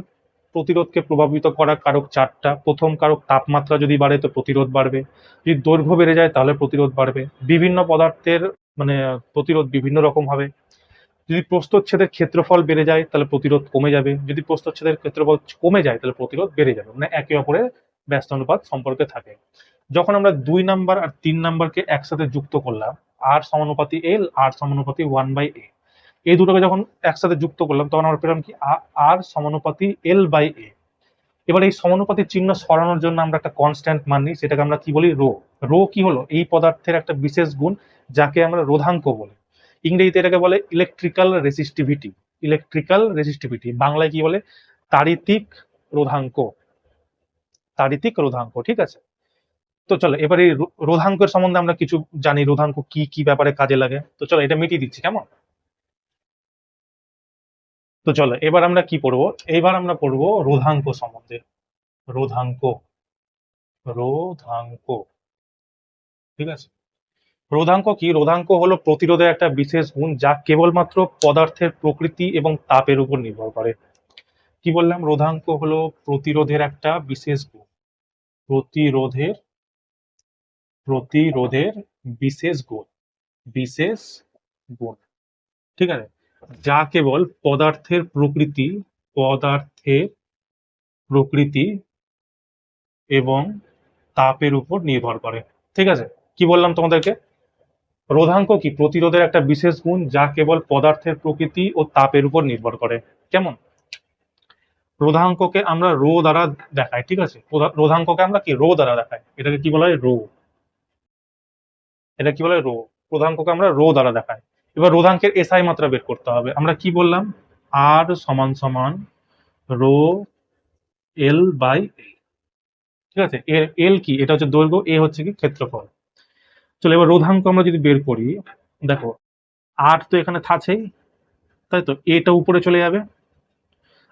প্রতিরোধকে প্রভাবিত করা কারক চারটা। প্রথম কারক, তাপমাত্রা যদি বাড়ে তো প্রতিরোধ বাড়বে, যদি দৈর্ঘ্য বেড়ে যায় তাহলে প্রতিরোধ বাড়বে। বিভিন্ন পদার্থের মানে প্রতিরোধ বিভিন্ন রকম হবে। যদি প্রস্থচ্ছেদের ক্ষেত্রফল বেড়ে যায় তাহলে প্রতিরোধ কমে যাবে, যদি প্রস্থচ্ছেদের ক্ষেত্রফল কমে যায় তাহলে প্রতিরোধ বেড়ে যাবে, মানে একে অপরের ব্যস্তানুপাত সম্পর্কে থাকে। যখন আমরা 2 নাম্বার আর 3 নাম্বারকে একসাথে যুক্ত করলাম, আর সমানুপাতি এল, আর সমানুপাতি 1/A, এই দুটোকে যখন একসাথে যুক্ত করলাম তখন আমরা পেলাম কি আর সমানুপাতি L/A। এবার এই সমানুপাতির চিহ্ন সরানোর জন্য আমরা একটা কনস্ট্যান্ট মান নিই, সেটাকে আমরা কি বলি রো। রো কি হলো? এই পদার্থের একটা বিশেষ গুণ, যাকে আমরা রোধাঙ্ক বলি। ইংরেজিতে এটাকে বলে ইলেকট্রিক্যাল রেসিস্টিভিটি। ইলেকট্রিক্যাল রেসিস্টিভিটি বাংলায় কি বলে? তাড়িতিক রোধাঙ্ক। তাড়িতিক রোধাঙ্ক, ঠিক আছে। তো চলো এবার এই রোধাঙ্কের সম্বন্ধে আমরা কিছু জানি, রোধাঙ্ক কি কি ব্যাপারে কাজে লাগে। তো চলো এটা মিটিয়ে দিচ্ছি, কেমন? তো চলো এবার আমরা কি পড়বো, এবার আমরা পড়বো রোধাঙ্ক সম্বন্ধে। রোধাঙ্ক, রোধাঙ্ক, ঠিক আছে। রোধাঙ্ক কি? রোধাঙ্ক হলো প্রতিরোধের একটা বিশেষ গুণ, যা কেবলমাত্র পদার্থের প্রকৃতি এবং তাপের উপর নির্ভর করে। কি বললাম? রোধাঙ্ক হলো প্রতিরোধের একটা বিশেষ গুণ। প্রতিরোধের, প্রতিরোধের বিশেষ গুণ, বিশেষ গুণ, ঠিক আছে, যা কেবল পদার্থের প্রকৃতি, পদার্থের প্রকৃতি এবং তাপের উপর নির্ভর করে। ঠিক আছে, কি বললাম তোমাদেরকে? রোধাঙ্ক কি? প্রতিরোধের একটা বিশেষ গুণ, যা কেবল পদার্থের প্রকৃতি ও তাপের উপর নির্ভর করে। কেমন? রোধাঙ্ককে আমরা রো দ্বারা দেখাই, ঠিক আছে। রোধাঙ্ককে আমরা কি রো দ্বারা দেখাই, এটাকে কি বলা হয়? রো। এটা কি বলে? রো। রোধাঙ্ককে আমরা রো দ্বারা দেখাই। এবার রোধাঙ্কের এসআই মাত্রা বের করতে হবে। আমরা কি বললাম? আর সমান সমান রো L/A। ঠিক আছে, এর এল কি? এটা হচ্ছে দৈর্ঘ্য, এ হচ্ছে কি ক্ষেত্রফল। চলো এবার রোধাঙ্ক আমরা যদি বের করি, দেখো আর তো এখানে থাকছেই, তাই তো, এটা উপরে চলে যাবে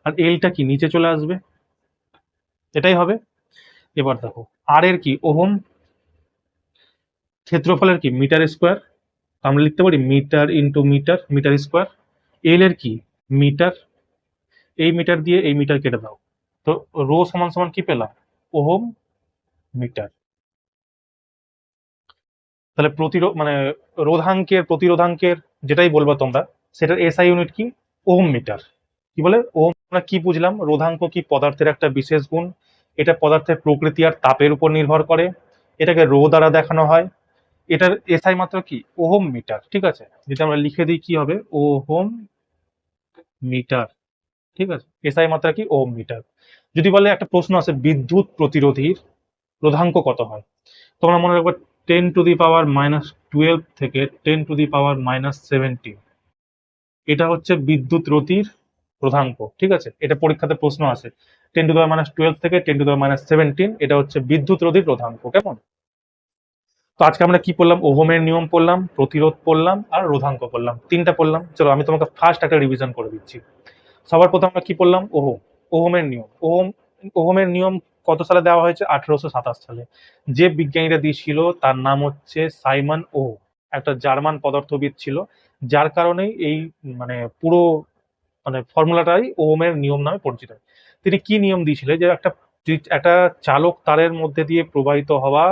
আর এলটা কি নিচে চলে আসবে, এটাই হবে। এবার দেখো আর এর কি ওহম, ক্ষেত্রফলের কি মিটার স্কোয়ার, আমরা লিখতে পারি metre into metre, metre square. L এর কি মিটার, এই মিটার দিয়ে এই মিটার কেটে দাও, তো রো সমান সমান কি পেলাম? Ohm metre. তাহলে প্রতিরোধ মানে রোধাঙ্কের, প্রতিরোধাঙ্কের যেটাই বলবো তোমরা, সেটার এসআই ইউনিট কি? Ohm metre. কি বলে? ওহম। আমরা কি বুঝলাম? রোধাঙ্ক কি? পদার্থের একটা বিশেষ গুণ, এটা পদার্থের প্রকৃতি আর তাপের উপর নির্ভর করে, এটাকে রো দ্বারা দেখানো হয়, এটার এসআই মাত্রা কি? Ohm metre. ঠিক আছে, যদি আমরা লিখে দিই কি হবে? Ohm metre. ঠিক আছে, এসআই মাত্রা কি? Ohm metre. যদি বলে একটা প্রশ্ন আছে বিদ্যুৎ প্রতিরোধীর রোধাঙ্ক কত হয়, তোমরা মনে রাখবে 10⁻⁻12 থেকে 10⁻⁻17, এটা হচ্ছে বিদ্যুৎ রোধীর রোধাঙ্ক। ঠিক আছে, এটা পরীক্ষাতে প্রশ্ন আসে, 10⁻12 থেকে 10⁻17, এটা হচ্ছে বিদ্যুৎ রোধীর রোধাঙ্ক। কেমন? তো আজকে আমরা কি পড়লাম? ওহমের নিয়ম পড়লাম, প্রতিরোধ পড়লাম, আর রোধাঙ্ক পড়লাম, তিনটা পড়লাম। চলো আমি তোমাকে ফার্স্ট একটা রিভিশন করে দিচ্ছি। সবার প্রথম আমরা কি পড়লাম? ওহম, ওহমের নিয়ম। ওহমের নিয়ম কত সালে দেওয়া হয়েছে? 1827 সালে। যে বিজ্ঞানীরা দিয়েছিল তার নাম হচ্ছে সাইমন ওহম, একটা জার্মান পদার্থবিদ ছিল, যার কারণেই এই মানে পুরো মানে ফর্মুলাটাই ওহমের নিয়ম নামে পরিচিত। তিনি কি নিয়ম দিয়েছিলেন যে একটা চালক তারের মধ্যে দিয়ে প্রবাহিত হওয়া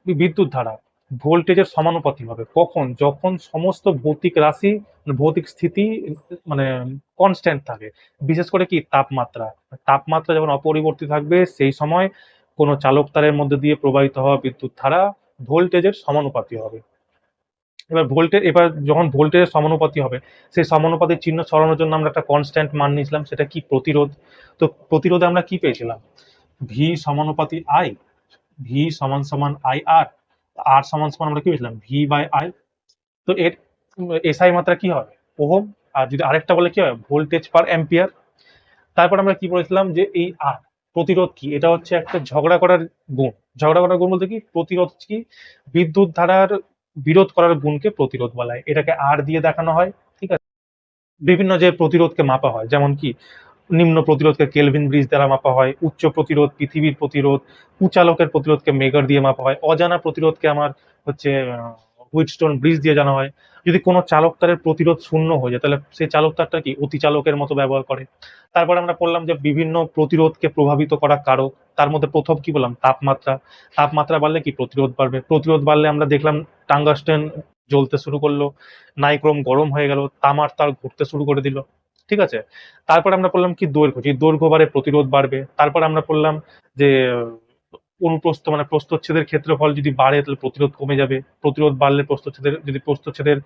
বিদ্যুৎ ধারা ভোল্টেজের সমানুপাতিক হবে কখন, যখন সমস্ত ভৌতিক রাশি ভৌতিক স্থিতি মানে কনস্ট্যান্ট থাকে, বিশেষ করে কি তাপমাত্রা। তাপমাত্রা যখন অপরিবর্তিত থাকবে সেই সময় কোনো চালক তারের মধ্যে দিয়ে প্রবাহিত হওয়া বিদ্যুৎ ধারা ভোল্টেজের সমানুপাতি হবে। এবার যখন ভোল্টেজের সমানুপাতি হবে, সেই সমানুপাতির চিহ্ন সরানোর জন্য আমরা একটা কনস্ট্যান্ট মান নিয়েছিলাম, সেটা কি প্রতিরোধ। তো প্রতিরোধে আমরা কি পেয়েছিলাম, ভি সমানুপাতি আই, ভি সমান সমান আই আর, আর সমান সমান আমরা কি পেয়েছিলাম ভি বাই আই। তো এর এসআই মাত্রা কি হবে, ওহম। আর যদি আরেকটা বলে কি হবে, ভোল্টেজ পার অ্যাম্পিয়ার। তারপর আমরা কি বলেছিলাম যে এই আর প্রতিরোধ কি, এটা হচ্ছে একটা ঝগড়া করার গুণ। ঝগড়া করার গুণ বলতে কি, প্রতিরোধ কি, বিদ্যুৎ ধারার বিরোধ করার গুণকে প্রতিরোধ বলা হয়, এটাকে আর দিয়ে দেখানো হয়। ঠিক আছে, বিভিন্ন যে প্রতিরোধকে মাপা হয়, যেমন কি নিম্ন প্রতিরোধকে কেলভিন ব্রিজ দ্বারা মাপা হয়, উচ্চ প্রতিরোধ পৃথিবীর প্রতিরোধ, কুচালকের প্রতিরোধকে মেগার দিয়ে মাপা হয়, অজানা প্রতিরোধকে আমার হচ্ছে হুইটস্টোন ব্রিজ দিয়ে জানা হয়। যদি কোনো চালক তারের প্রতিরোধ শূন্য হয়ে যায়, তাহলে সেই চালক তারটা কি অতিচালকের মতো ব্যবহার করে। তারপর আমরা পড়লাম যে বিভিন্ন প্রতিরোধকে প্রভাবিত করা কারক, তার মধ্যে প্রথম কি বললাম, তাপমাত্রা। তাপমাত্রা বাড়লে কি প্রতিরোধ বাড়বে, প্রতিরোধ বাড়লে আমরা দেখলাম টাঙ্গাস্টেন জ্বলতে শুরু করলো, নাইক্রোম গরম হয়ে গেল, তামার তার ঘুরতে শুরু করে দিল। ঠিক আছে, তারপর আমরা পড়লাম কি দৈর্ঘ্য, যে দৈর্ঘ্য বাড়ে প্রতিরোধ বাড়বে। তারপর আমরা পড়লাম যে অনুপ্রস্থ মানে প্রস্থচ্ছেদের ক্ষেত্রফল যদি বাড়ে তাহলে প্রতিরোধ কমে যাবে, প্রতিরোধ বাড়লে প্রস্থচ্ছেদের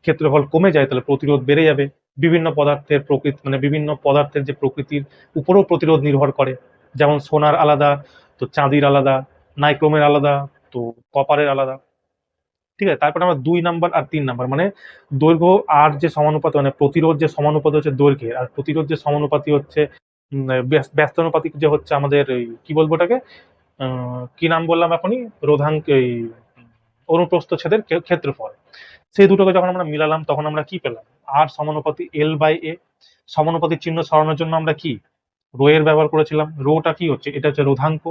ক্ষেত্রফল কমে যায় তাহলে প্রতিরোধ বেড়ে যাবে। বিভিন্ন পদার্থের প্রকৃতি মানে বিভিন্ন পদার্থের যে প্রকৃতির উপরেও প্রতিরোধ নির্ভর করে, যেমন সোনার আলাদা, তো চাঁদির আলাদা, নাইক্রোমের আলাদা, তো কপারের আলাদা। ঠিক আছে, তারপরে আমরা 2 নাম্বার আর 3 নাম্বার মানে দৈর্ঘ্য আর যে সমানুপাত মানে প্রতিরোধ যে সমানুপাত হচ্ছে দৈর্ঘ্যের, আর প্রতিরোধ যে সমানুপাতি হচ্ছে ব্যস্তানুপাতিক যে হচ্ছে আমাদের কি বলবো ওটাকে, কি নাম বললাম এখনই, রোধাঙ্ক এই অনুপ্রস্থচ্ছেদের ক্ষেত্রফল। সেই দুটোকে যখন আমরা মিলালাম তখন আমরা কি পেলাম, আর সমানুপাতি এল বাই এ। সমানুপাতির চিহ্ন সরানোর জন্য আমরা কি রো এর ব্যবহার করেছিলাম, রোটা কি হচ্ছে, এটা হচ্ছে রোধাঙ্ক।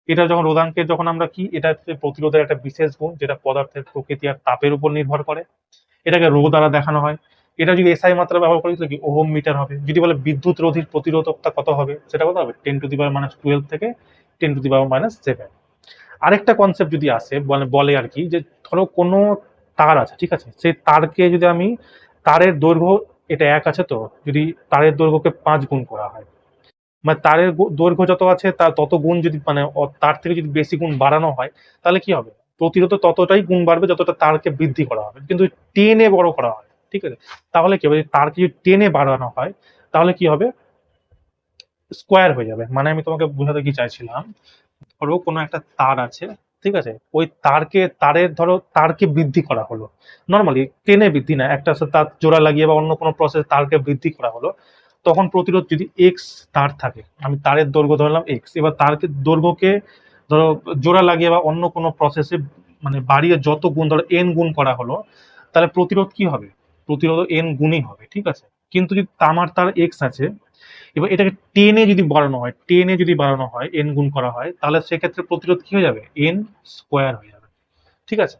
এটা যখন রোধাঙ্কের যখন আমরা কি, এটা হচ্ছে প্রতিরোধের একটা বিশেষ গুণ যেটা পদার্থের প্রকৃতি আর তাপের উপর নির্ভর করে, এটাকে রো দ্বারা দেখানো হয়। এটা যদি এসআই মাত্রা ব্যবহার করি তাহলে কি ওহম মিটার হবে। যদি বলে বিদ্যুৎ রোধীর প্রতিরোধকতা কত হবে, সেটা কত হবে 10⁻⁻12 থেকে 10⁻⁻7। আরেকটা কনসেপ্ট যদি আসে বলে আর কি, যে ধরো কোনো তার আছে, ঠিক আছে, সেই তারকে যদি আমি তারের দৈর্ঘ্য এটা 1 আছে, তো যদি তারের দৈর্ঘ্যকে 5 গুণ করা হয়, মানে তারের দৈর্ঘ্য যত আছে তার তত গুণ যদি মানে তার থেকে যদি বেশি গুণ বাড়ানো হয়, তাহলে কি হবে, প্রতিরোধ ততটাই গুণ বাড়বে যতটা তারকে বৃদ্ধি করা হবে, কিন্তু টেনে বড় করা হয়। ঠিক আছে, তাহলে কি হবে, তারকে যদি টেনে বাড়ানো হয় তাহলে কি হবে, স্কোয়ার হয়ে যাবে। মানে আমি তোমাকে বোঝাতে কি চাইছিলাম, ধরো কোনো একটা তার আছে, ঠিক আছে, ওই তারকে বৃদ্ধি করা হলো, নর্মালি টেনে বৃদ্ধি না, একটা তার জোড়া লাগিয়ে বা অন্য কোনো প্রসেস তারকে বৃদ্ধি করা হলো, তখন প্রতিরোধ যদি এক্স তার থাকে, আমি তারের দৈর্ঘ্য ধরলাম এক্স, এবার তারকে দৈর্ঘ্যকে ধরো জোড়া লাগিয়ে বা অন্য কোনো প্রসেসে মানে বাড়িয়ে যত গুণ, ধরো এন গুণ করা হলো, তাহলে প্রতিরোধ কি হবে, প্রতিরোধ এন গুণই হবে। ঠিক আছে, কিন্তু যদি তামার তার এক্স আছে, এবার এটাকে টেনে যদি বাড়ানো হয় এন গুণ করা হয়, তাহলে সেক্ষেত্রে প্রতিরোধ কি হয়ে যাবে, এন স্কোয়ার হয়ে যাবে। ঠিক আছে,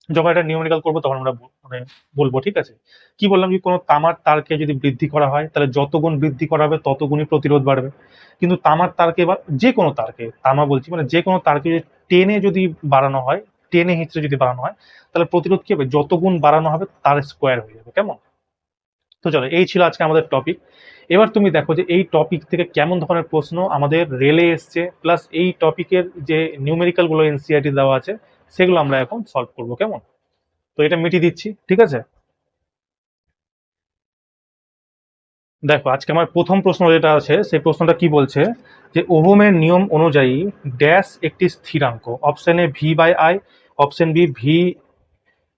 যখন এটা নিউমেরিক্যাল করবো তখন আমরা মানে বলবো। ঠিক আছে, কি বললাম, যে কোনো তামার তারকে যদি বৃদ্ধি করা হয় তাহলে যত গুণ বৃদ্ধি করা হবে তত গুণই প্রতিরোধ বাড়বে। কিন্তু তামার তারকে বা যে কোনো তারকে, তামা বলছি মানে যে কোনো তারকে যদি বাড়ানো হয়, টেনে হিচড়ে যদি বাড়ানো হয়, তাহলে প্রতিরোধ কি হবে, যত গুণ বাড়ানো হবে তার স্কোয়ার হয়ে যাবে। কেমন? তো চলো, এই ছিল আজকে আমাদের টপিক। এবার তুমি দেখো যে এই টপিক থেকে কেমন ধরনের প্রশ্ন আমাদের রেলে এসছে, প্লাস এই টপিকের যে নিউমেরিক্যাল গুলো এনসিআরটি দেওয়া আছে সেগুলো আমরা এখন সলভ করবো। কেমন? তো এটা মিটিয়ে দিচ্ছি, ঠিক আছে। দেখো আজকে আমার প্রথম প্রশ্ন যেটা আছে সেই প্রশ্নটা কি বলছে, যে ওহমের নিয়ম অনুযায়ী ড্যাশ একটি স্থিরাঙ্ক, option A V by I, option B V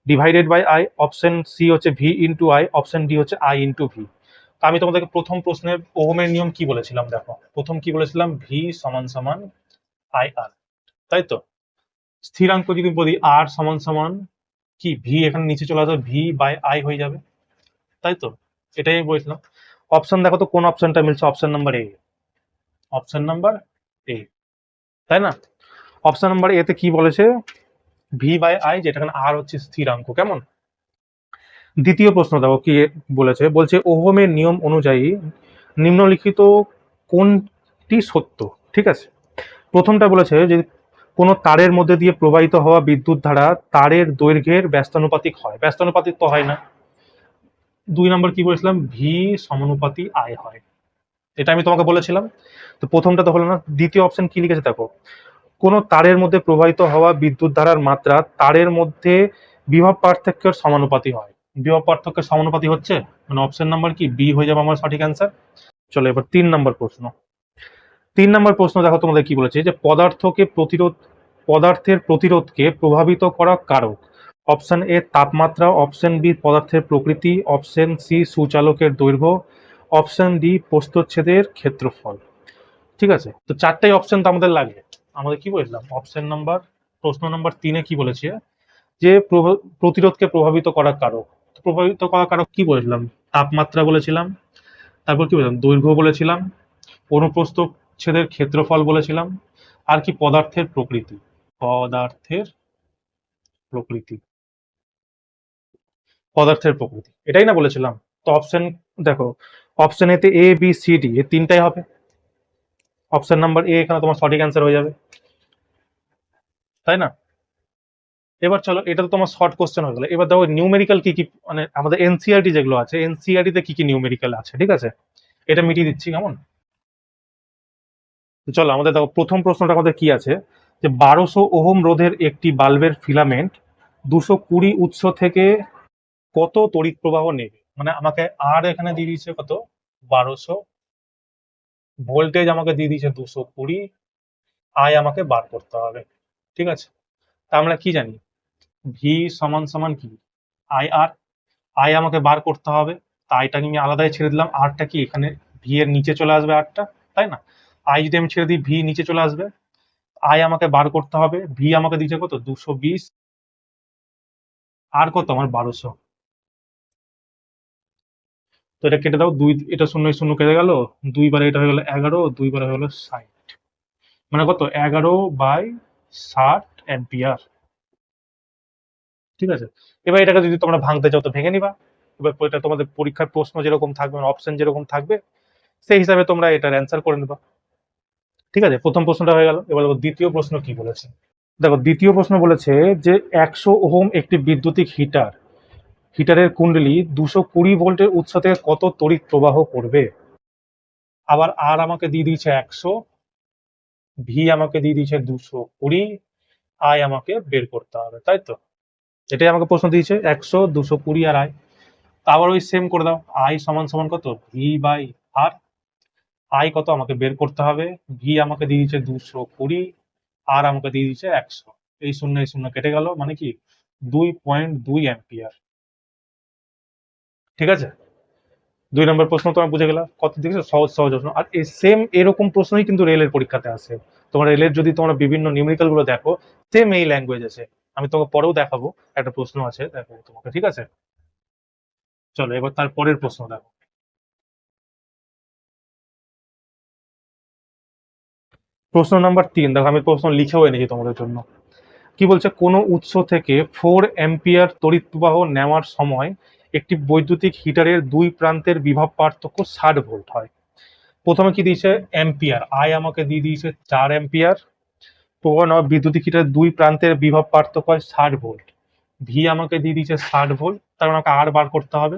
divided by I, option C হচ্ছে V into I, option D হচ্ছে আই ইন্টু ভি। তো আমি তোমাদেরকে প্রথম প্রশ্নের ওহমের নিয়ম কি বলেছিলাম, দেখো প্রথম কি বলেছিলাম, ভি সমান সমান আই আর, তাই তো। স্থিরাঙ্ক যদি বলি আর সমান সমান কি, ভি এখানে নিচে চলে আসবে, ভি বাই আই হয়ে যাবে, তাই তো। এটাই আমি বলেছিলাম। অপশন দেখো তো কোন অপশনটা মিলছে, option number A, option number A, তাই না। অপশন নাম্বার এ তে কি বলেছে, ভি বাই আই, যেটা আর হচ্ছে স্থিরাঙ্ক। কেমন? দ্বিতীয় প্রশ্ন দেখো কি বলেছে, বলছে ওহমের নিয়ম অনুযায়ী নিম্নলিখিত কোনটি সত্য। ঠিক আছে, প্রথমটা বলেছে যে কোনো তারের মধ্যে দিয়ে প্রবাহিত হওয়া বিদ্যুৎ ধারা তারের দৈর্ঘ্যের ব্যস্তানুপাতিক হয়। ব্যস্তানুপাতিক তো হয় না। 2 নম্বর কি বলেছিলাম, ভি সমানুপাতি আই হয়, এটা আমি তোমাকে বলেছিলাম। তো প্রথমটা তো হলো না। দ্বিতীয় অপশন কি লিখেছে দেখো, কোনো তারের মধ্যে প্রবাহিত হওয়া বিদ্যুৎ ধারার মাত্রা তারের মধ্যে বিভব পার্থক্যের সমানুপাতি হয়। বিভব পার্থক্যের সমানুপাতি হচ্ছে, মানে অপশন নাম্বার কি বি হয়ে যাবে আমার সঠিক অ্যান্সার। চলো এবার 3 নম্বর প্রশ্ন। 3 নম্বর প্রশ্ন দেখো তোমাদের কি বলেছে, যে পদার্থের প্রতিরোধকে প্রভাবিত করা কারক। অপশন এ তাপমাত্রা, অপশন বি পদার্থের প্রকৃতি, অপশন সি সূচালকের দৈর্ঘ্য, অপশন ডি প্রস্থচ্ছেদের ক্ষেত্রফল। ঠিক আছে, তো চারটাই অপশন তো আমাদের লাগে। আমাদের কি বললাম, অপশন নাম্বার, প্রশ্ন নাম্বার 3-এ কি বলেছে, যে প্রতিরোধকে প্রভাবিত করা কারক। তো প্রভাবিত করা কারক কি বলেছিলাম, তাপমাত্রা বলেছিলাম, তারপর কি বললাম, দৈর্ঘ্য বলেছিলাম, অনুপ্রস্থচ্ছেদের ক্ষেত্রফল বলেছিলাম, আর কি পদার্থের প্রকৃতি। পদার্থের প্রকৃতি, পদার্থের প্রকৃতি, এটাই না বলেছিলাম। তো অপশন দেখো, অপশন এতে এ বি সি ডি এই তিনটাই হবে। অপশন নাম্বার এ এখানে তোমার সঠিক অ্যান্সার হয়ে যাবে, তাই না? এবার চলো, এটা তো তোমার শর্ট কোশ্চেন হয়ে গেল। এবার দেখো নিউমেরিক্যাল কি কি, মানে আমাদের এনসিআরটি যেগুলো আছে, এনসিআরটি তে কি কি নিউমেরিক্যাল আছে। ঠিক আছে, এটা মিটিয়ে দিচ্ছি কেমন। তো চলো আমাদের দেখো প্রথম প্রশ্নটা আমাদের কি আছে, যে 1200 ওহম রোধের একটি বাল্বের ফিলামেন্ট 220 উৎস থেকে কত তড়িৎ প্রবাহ নেবে। মানে আমাকে আর এখানে দিয়ে দিয়েছে কত, 1200, ভোল্টেজ আমাকে দিয়ে দিয়েছে 220, আই আমাকে বার করতে হবে। ঠিক আছে, তা আমরা কি জানি, ভি সমান সমান কি, আই আর। আই আমাকে বার করতে হবে, তা আইটাকে আমি আলাদাই ছেড়ে দিলাম, আরটা কি এখানে ভি এর নিচে চলে আসবে আরটা, তাই না? আই যদি আমি ছেড়ে দিই, ভি নিচে চলে আসবে। আই আমাকে বার করতে হবে, ভি আমাকে দিচ্ছে কত 220, আর কত আমার 1200। তো এটা কেটে দাও, দুই, এটা শূন্য শূন্য কেটে গেল, দুইবারে এটা হয়ে গেল 11, দুইবারে হয়ে গেল 60, মানে কত 11/60 অ্যাম্পিয়ার। ঠিক আছে, এবার এটাকে যদি তোমরা ভাঙতে চাও তো ভেঙে নিবা। এবার এটা তোমাদের পরীক্ষার প্রশ্ন যেরকম থাকবে, অপশন যেরকম থাকবে, সেই হিসাবে তোমরা এটার অ্যান্সার করে নেবা। ঠিক আছে, প্রথম প্রশ্নটা হয়ে গেল। এবার দেখো দ্বিতীয় প্রশ্ন কি বলেছে। দেখো দ্বিতীয় প্রশ্ন বলেছে যে 100 ওহম একটি বৈদ্যুতিক হিটারের কুণ্ডলী 220 ভোল্টের উৎস থেকে কত তড়িৎ প্রবাহ করবে। আবার আর আমাকে দিয়ে দিয়েছে 100, ভি আমাকে দিয়ে দিয়েছে 220, আই আমাকে বের করতে হবে, তাই তো? এটাই আমাকে প্রশ্ন দিয়েছে, 100, 220 আর আই। আবার ওই সেম করে দাও, আই সমান সমান কত, ভি বাই আর। আই কত আমাকে বের করতে হবে, ভি আমাকে দিয়ে দিচ্ছে 220, আর আমাকে দিয়ে দিচ্ছে 100। এই শূন্য কেটে গেল, মানে কি 2.2 অ্যাম্পিয়ার। ঠিক আছে, 2 নম্বর প্রশ্ন তোমার বুঝে গেলা, কত দেখছো সহজ সহজ প্রশ্ন। আর এই সেম এরকম প্রশ্নই কিন্তু রেলের পরীক্ষাতে আসে। তোমার রেলের যদি তোমরা বিভিন্ন নিউমেরিক্যাল গুলো দেখো, সেম এই ল্যাঙ্গুয়েজ আছে। আমি তোমাকে পরেও দেখাবো, একটা প্রশ্ন আছে দেখো তোমাকে। ঠিক আছে, চলো এবার তার পরের প্রশ্ন দেখো। প্রশ্ন নাম্বার 3 দেখো, আমি প্রশ্ন লিখেও এনেছি তোমাদের জন্য। কি বলছে, কোনো উৎস থেকে 4 অ্যাম্পিয়ার তড়িৎ প্রবাহ নেওয়ার সময় একটি বৈদ্যুতিক হিটারের দুই প্রান্তের বিভব পার্থক্য 60 ভোল্ট হয়। প্রথমে কি দিয়েছে, অ্যাম্পিয়ার, আই আমাকে দিয়ে দিয়েছে 4 অ্যাম্পিয়ার। প্রবাহ নেওয়া বিদ্যুতিক হিটারের দুই প্রান্তের বিভব পার্থক্য হয় 60 ভোল্ট। ভি আমাকে দিয়ে দিয়েছে 60 ভোল্ট, তার মানে আমাকে আর বার করতে হবে।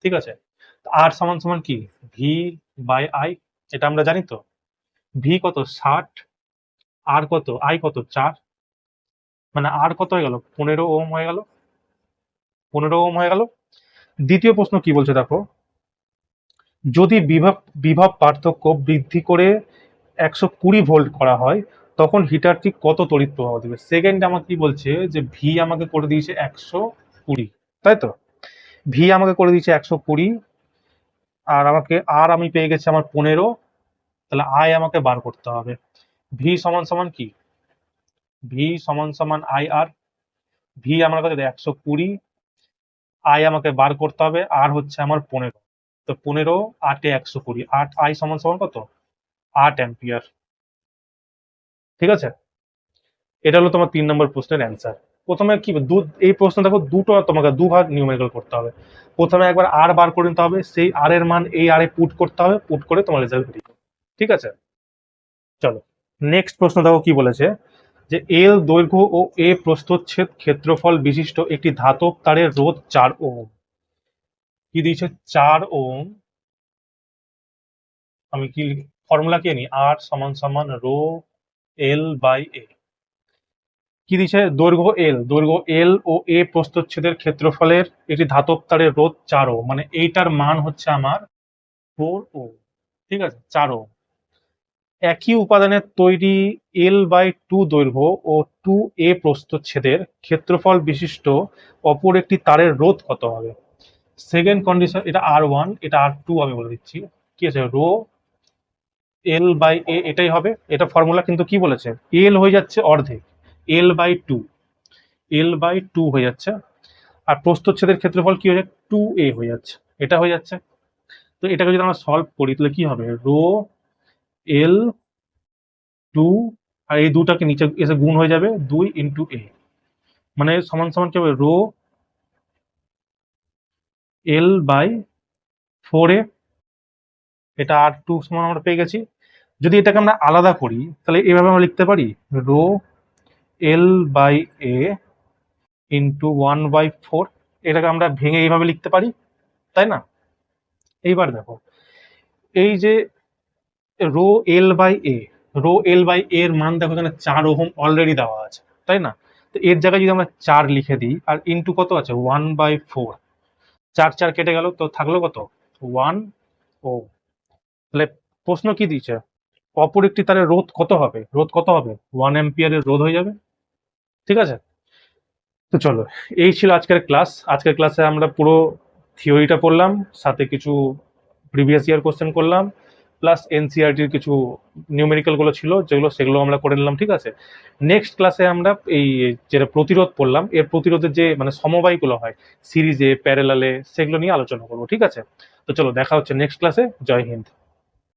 ঠিক আছে, আর সমান সমান কি, ভি বাই আই, এটা আমরা জানি তো। ভি কত 60, আর কত, আই কত 4, মানে আর কত হয়ে গেল, 15 ওহম হয়ে গেল। 15 ওহম হয়ে গেল। দ্বিতীয় প্রশ্ন কি বলছে দেখো, যদি বিভব বিভব পার্থক্য বৃদ্ধি করে 120 ভোল্ট করা হয়, তখন হিটারটি কত তড়িৎ প্রবাহ দেবে। সেকেন্ড আমাকে কি বলছে, যে ভি আমাকে করে দিয়েছে 120, তাই তো? ভি আমাকে করে দিয়েছে 120, আর আমাকে আর আমি পেয়ে গেছি আমার 15, তাহলে আই আমাকে বার করতে হবে। ভি সমান সমান কি, ভি সমান সমান আই আর। ভি আমার কাছে 120, আই আমাকে বার করতে হবে, আর হচ্ছে আমার 15। তো 15, 8-এ 120, 8, আই সমান সমান কত, 8 অ্যাম্পিয়ার। ঠিক আছে, এটা হলো তোমার 3 নম্বর প্রশ্নের অ্যান্সার। প্রথমে কি এই প্রশ্ন দেখো, দুটো তোমাকে দুভাগ নিউমেরিক্যাল করতে হবে। প্রথমে একবার আর বার করে নিতে হবে, সেই আর এর মান এই আর এ পুট করতে হবে, পুট করে তোমার রেজাল্ট বেরিয়ে যাবে। ঠিক আছে, চলো নেক্সট প্রশ্ন দেখো কি বলেছে, যে এল দৈর্ঘ্য ও এ প্রস্থচ্ছেদ ক্ষেত্রফল বিশিষ্ট একটি ধাতব তারের রোধ 4 ওহম। কি দিয়েছে? 4 ওহম। আমি কি ফর্মুলা কি নি, আর সমান সমান রো এল বাই এ। কি দিচ্ছে? দৈর্ঘ্য এল ও এ প্রস্থচ্ছেদের ক্ষেত্রফলের একটি ধাতব তারের রোধ 4 ওহম, মানে এইটার মান হচ্ছে আমার 4 ওহম। ঠিক আছে, 4 ওহম। একই উপাদানের তৈরি L/2 দৈর্ঘ্য ও 2a প্রস্থচ্ছেদের ক্ষেত্রফল বিশিষ্ট অপর একটি তারের রোধ কত হবে? সেকেন্ড কন্ডিশন, এটা R1, এটা R2 আমি বলে দিচ্ছি। কি আছে? রো L/a, এটাই হবে। এটা ফর্মুলা কিন্তু কি বলেছে, L হয়ে যাচ্ছে অর্ধেক, L/2, L/2 হয়ে যাচ্ছে। আর প্রস্থচ্ছেদের ক্ষেত্রফল কি হয়ে যাচ্ছে? 2a হয়ে যাচ্ছে, এটা হয়ে যাচ্ছে। তো এটাকে যদি আমরা সলভ করি তাহলে কি হবে? রো এল 2, আর এই দুটাকে নিচে এসে গুণ হয়ে যাবে 2 ইন্টু এ, মানে সমান সমান কি হবে? Rho L by 4a। এটা R2 সমান আমরা পেয়ে গেছি। যদি এটাকে আমরা আলাদা করি তাহলে এভাবে আমরা লিখতে পারি, rho L by A into 1/4। এটাকে আমরা ভেঙে এইভাবে লিখতে পারি, তাই না? এইবার দেখো, এই যে rho L by A, rho L by এর মান দেখো এখানে 4 ওহম অলরেডি দেওয়া আছে, তাই না? তো এর জায়গায় যদি আমরা 4 লিখে দিই, আর ইন্টু কত আছে? 1/4, 4 কেটে গেল, তো থাকলো কত? 1 ওহম। তাহলে প্রশ্ন কি দিয়েছে? অপর একটি তারের রোধ কত হবে? রোধ কত হবে? 1 অ্যাম্পিয়ারের রোধ হয়ে যাবে। ঠিক আছে, তো চলো, এই ছিল আজকের ক্লাস। আজকের ক্লাসে আমরা পুরো থিওরিটা পড়লাম, সাথে কিছু প্রিভিয়াস ইয়ার কোশ্চেন করলাম, প্লাস এনসিআরটির কিছু নিউমেরিক্যাল গুলো ছিল যেগুলো, সেগুলো আমরা করে নিলাম। ঠিক আছে, নেক্সট ক্লাসে আমরা এই যেটা প্রতিরোধ পড়লাম, এর প্রতিরোধের যে মানে সমবায়গুলো হয় সিরিজে, প্যারালালে, সেগুলো নিয়ে আলোচনা করবো। ঠিক আছে, তো চলো দেখা হচ্ছে নেক্সট ক্লাসে। জয় হিন্দ।